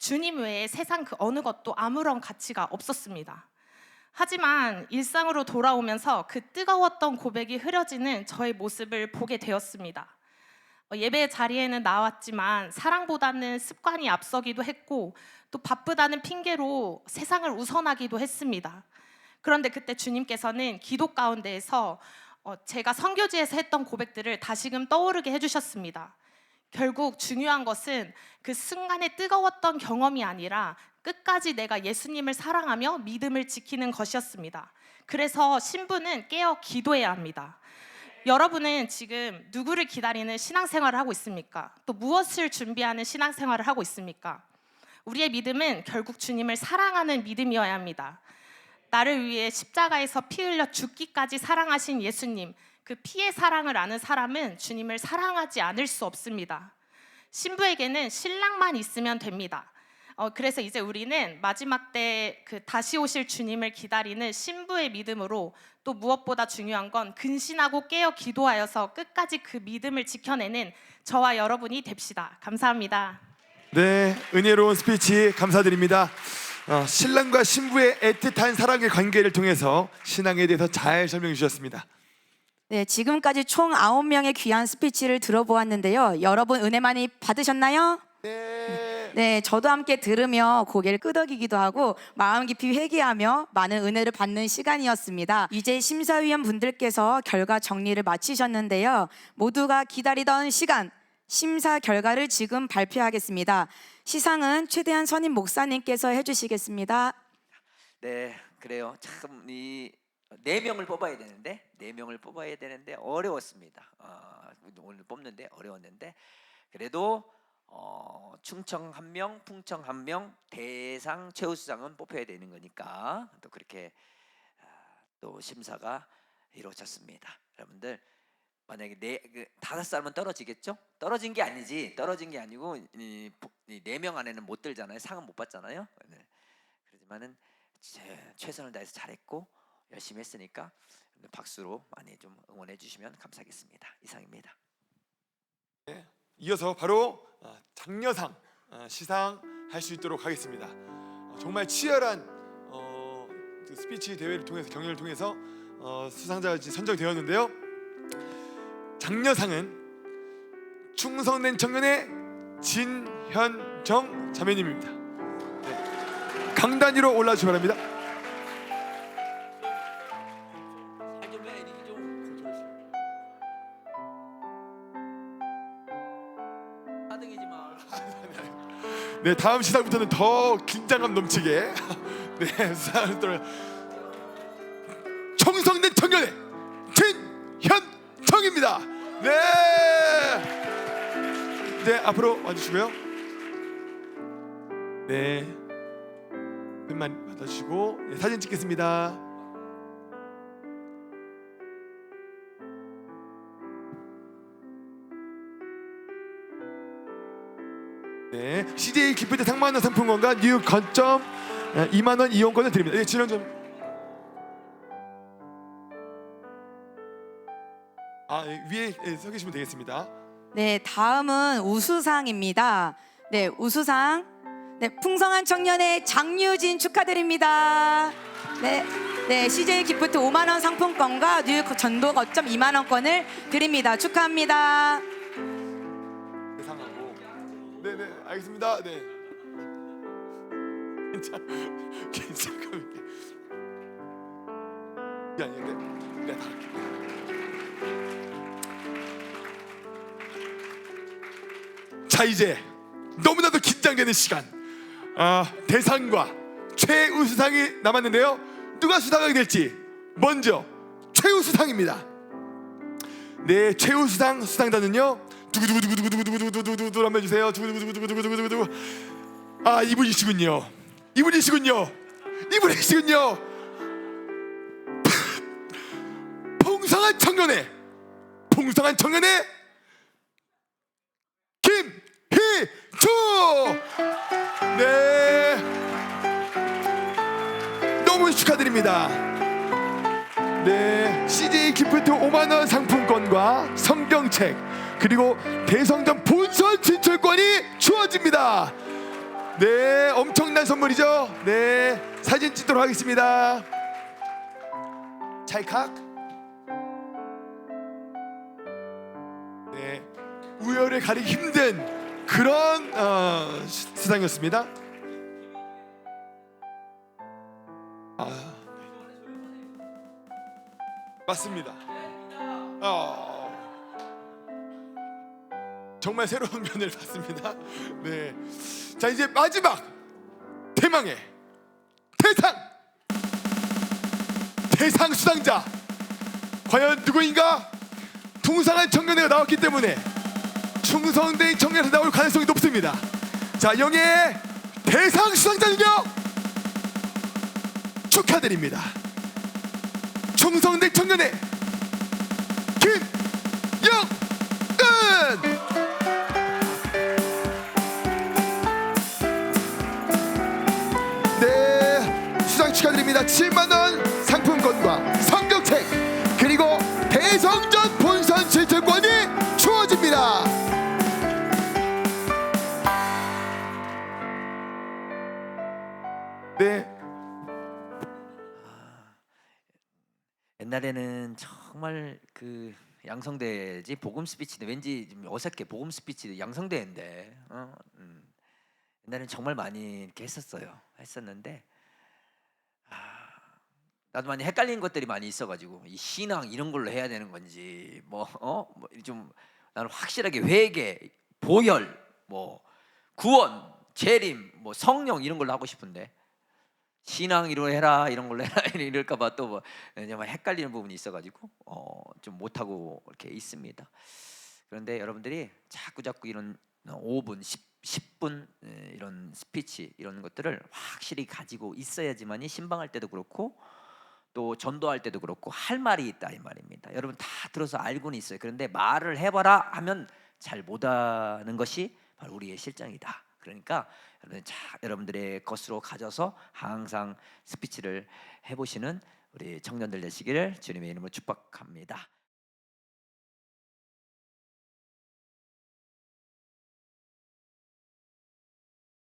주님 외에 세상 그 어느 것도 아무런 가치가 없었습니다. 하지만 일상으로 돌아오면서 그 뜨거웠던 고백이 흐려지는 저의 모습을 보게 되었습니다. 예배 자리에는 나왔지만 사랑보다는 습관이 앞서기도 했고 또 바쁘다는 핑계로 세상을 우선하기도 했습니다. 그런데 그때 주님께서는 기도 가운데에서 제가 선교지에서 했던 고백들을 다시금 떠오르게 해주셨습니다. 결국 중요한 것은 그 순간의 뜨거웠던 경험이 아니라 끝까지 내가 예수님을 사랑하며 믿음을 지키는 것이었습니다. 그래서 신부는 깨어 기도해야 합니다. 여러분은 지금 누구를 기다리는 신앙생활을 하고 있습니까? 또 무엇을 준비하는 신앙생활을 하고 있습니까? 우리의 믿음은 결국 주님을 사랑하는 믿음이어야 합니다. 나를 위해 십자가에서 피 흘려 죽기까지 사랑하신 예수님, 그 피의 사랑을 아는 사람은 주님을 사랑하지 않을 수 없습니다. 신부에게는 신랑만 있으면 됩니다. 그래서 이제 우리는 마지막 때 그 다시 오실 주님을 기다리는 신부의 믿음으로 또 무엇보다 중요한 건 근신하고 깨어 기도하여서 끝까지 그 믿음을 지켜내는 저와 여러분이 됩시다. 감사합니다.
네, 은혜로운 스피치 감사드립니다. 신랑과 신부의 애틋한 사랑의 관계를 통해서 신앙에 대해서 잘 설명해 주셨습니다.
네, 지금까지 총 9명의 귀한 스피치를 들어보았는데요. 여러분 은혜 많이 받으셨나요? 네, 저도 함께 들으며 고개를 끄덕이기도 하고 마음 깊이 회개하며 많은 은혜를 받는 시간이었습니다. 이제 심사위원 분들께서 결과 정리를 마치셨는데요. 모두가 기다리던 시간, 심사 결과를 지금 발표하겠습니다. 시상은 최대한 선임 목사님께서 해주시겠습니다.
네, 그래요. 참 이 4명을 뽑아야 되는데 어려웠습니다. 오늘 뽑는데 어려웠는데 그래도 충청 1명, 풍청 1명, 대상 최우수상은 뽑혀야 되는 거니까 또 그렇게 또 심사가 이루어졌습니다. 여러분들 만약에 5사람은 떨어지겠죠? 떨어진 게 아니고 4명 안에는 못 들잖아요. 상은 못 받잖아요. 네. 그렇지만은 최선을 다해서 잘했고 열심히 했으니까 박수로 많이 좀 응원해 주시면 감사하겠습니다. 이상입니다.
네, 이어서 바로 장려상 시상할 수 있도록 하겠습니다. 정말 치열한 그 스피치 대회를 통해서 경연을 통해서 수상자가 선정되었는데요. 장려상은 충성된 청년의 진현정 자매님입니다. 네, 강단 위로 올라주시 바랍니다. 네, 다음 시상부터는 더 긴장감 넘치게 네, 수상을 또 충성된 청년의 진현정입니다. 네, 앞으로 와주시고요. 네, 펜만 받아주시고 네, 사진 찍겠습니다. 네, CJ 기프트 상만원 상품권과 뉴 거점 2만 원 이용권을 드립니다. 예, 진영 좀. 위에 서 계시면 되겠습니다.
네, 다음은 우수상입니다. 네, 우수상. 네, 풍성한 청년의 장유진 축하드립니다. 네, 네, CJ 기프트 5만 원 상품권과 뉴 전도 거점 2만 원권을 드립니다. 축하합니다.
대상하고. 네네, 알겠습니다. 네. 괜찮습니다. 이게 아닌데. 네, 다 할게요. 자, 이제 너무나도 긴장되는 시간. 대상과 최우수상이 남았는데요. 누가 수상하게 될지 먼저 최우수상입니다. 네, 최우수상 수상자는요. 두구두구두구두구두구두구두구두구 한번 해주세요. 두구두구두구두구두구두구. 이분이시군요. 풍성한 청년의 김희주. 네, 너무 축하드립니다. 네, CJ 기프트 5만 원 상품권과 성경책 그리고 대성전 본선 진출권이 주어집니다. 네, 엄청난 선물이죠. 네, 사진 찍도록 하겠습니다. 찰칵. 네, 우열을 가리기 힘든 그런 수상이었습니다. 맞습니다. 정말 새로운 면을 봤습니다. 네, 자, 이제 마지막 대망의 대상 수상자 과연 누구인가? 풍성한 청년회가 나왔기 때문에 충성된 청년회 나올 가능성이 높습니다. 자, 영예의 대상 수상자는요, 축하드립니다. 충성된 청년회 김영은. 네, 수상 축하드립니다. 7만 원 상품권과 성경책 그리고 대성전 본선 진출권이 주어집니다. 네.
옛날에는 정말 그 양성대지 복음 스피치는 왠지 좀 어색해. 복음 스피치 양성대인데 옛날에는 정말 많이 이렇게 했었는데 나도 많이 헷갈리는 것들이 많이 있어가지고 이 신앙 이런 걸로 해야 되는 건지 좀 나는 확실하게 회개, 보혈, 구원, 재림, 성령 이런 걸로 하고 싶은데 신앙으로 해라 이런 걸로 해라 이럴까봐 또 정말 헷갈리는 부분이 있어가지고 좀 못하고 이렇게 있습니다. 그런데 여러분들이 자꾸 이런 5분, 10분 이런 스피치 이런 것들을 확실히 가지고 있어야지만이 신방할 때도 그렇고 또 전도할 때도 그렇고 할 말이 있다 이 말입니다. 여러분 다 들어서 알고는 있어요. 그런데 말을 해봐라 하면 잘 못하는 것이 바로 우리의 실정이다. 그러니까 여러분들의 것으로 가져서 항상 스피치를 해보시는 우리 청년들 되시기를 주님의 이름으로 축복합니다.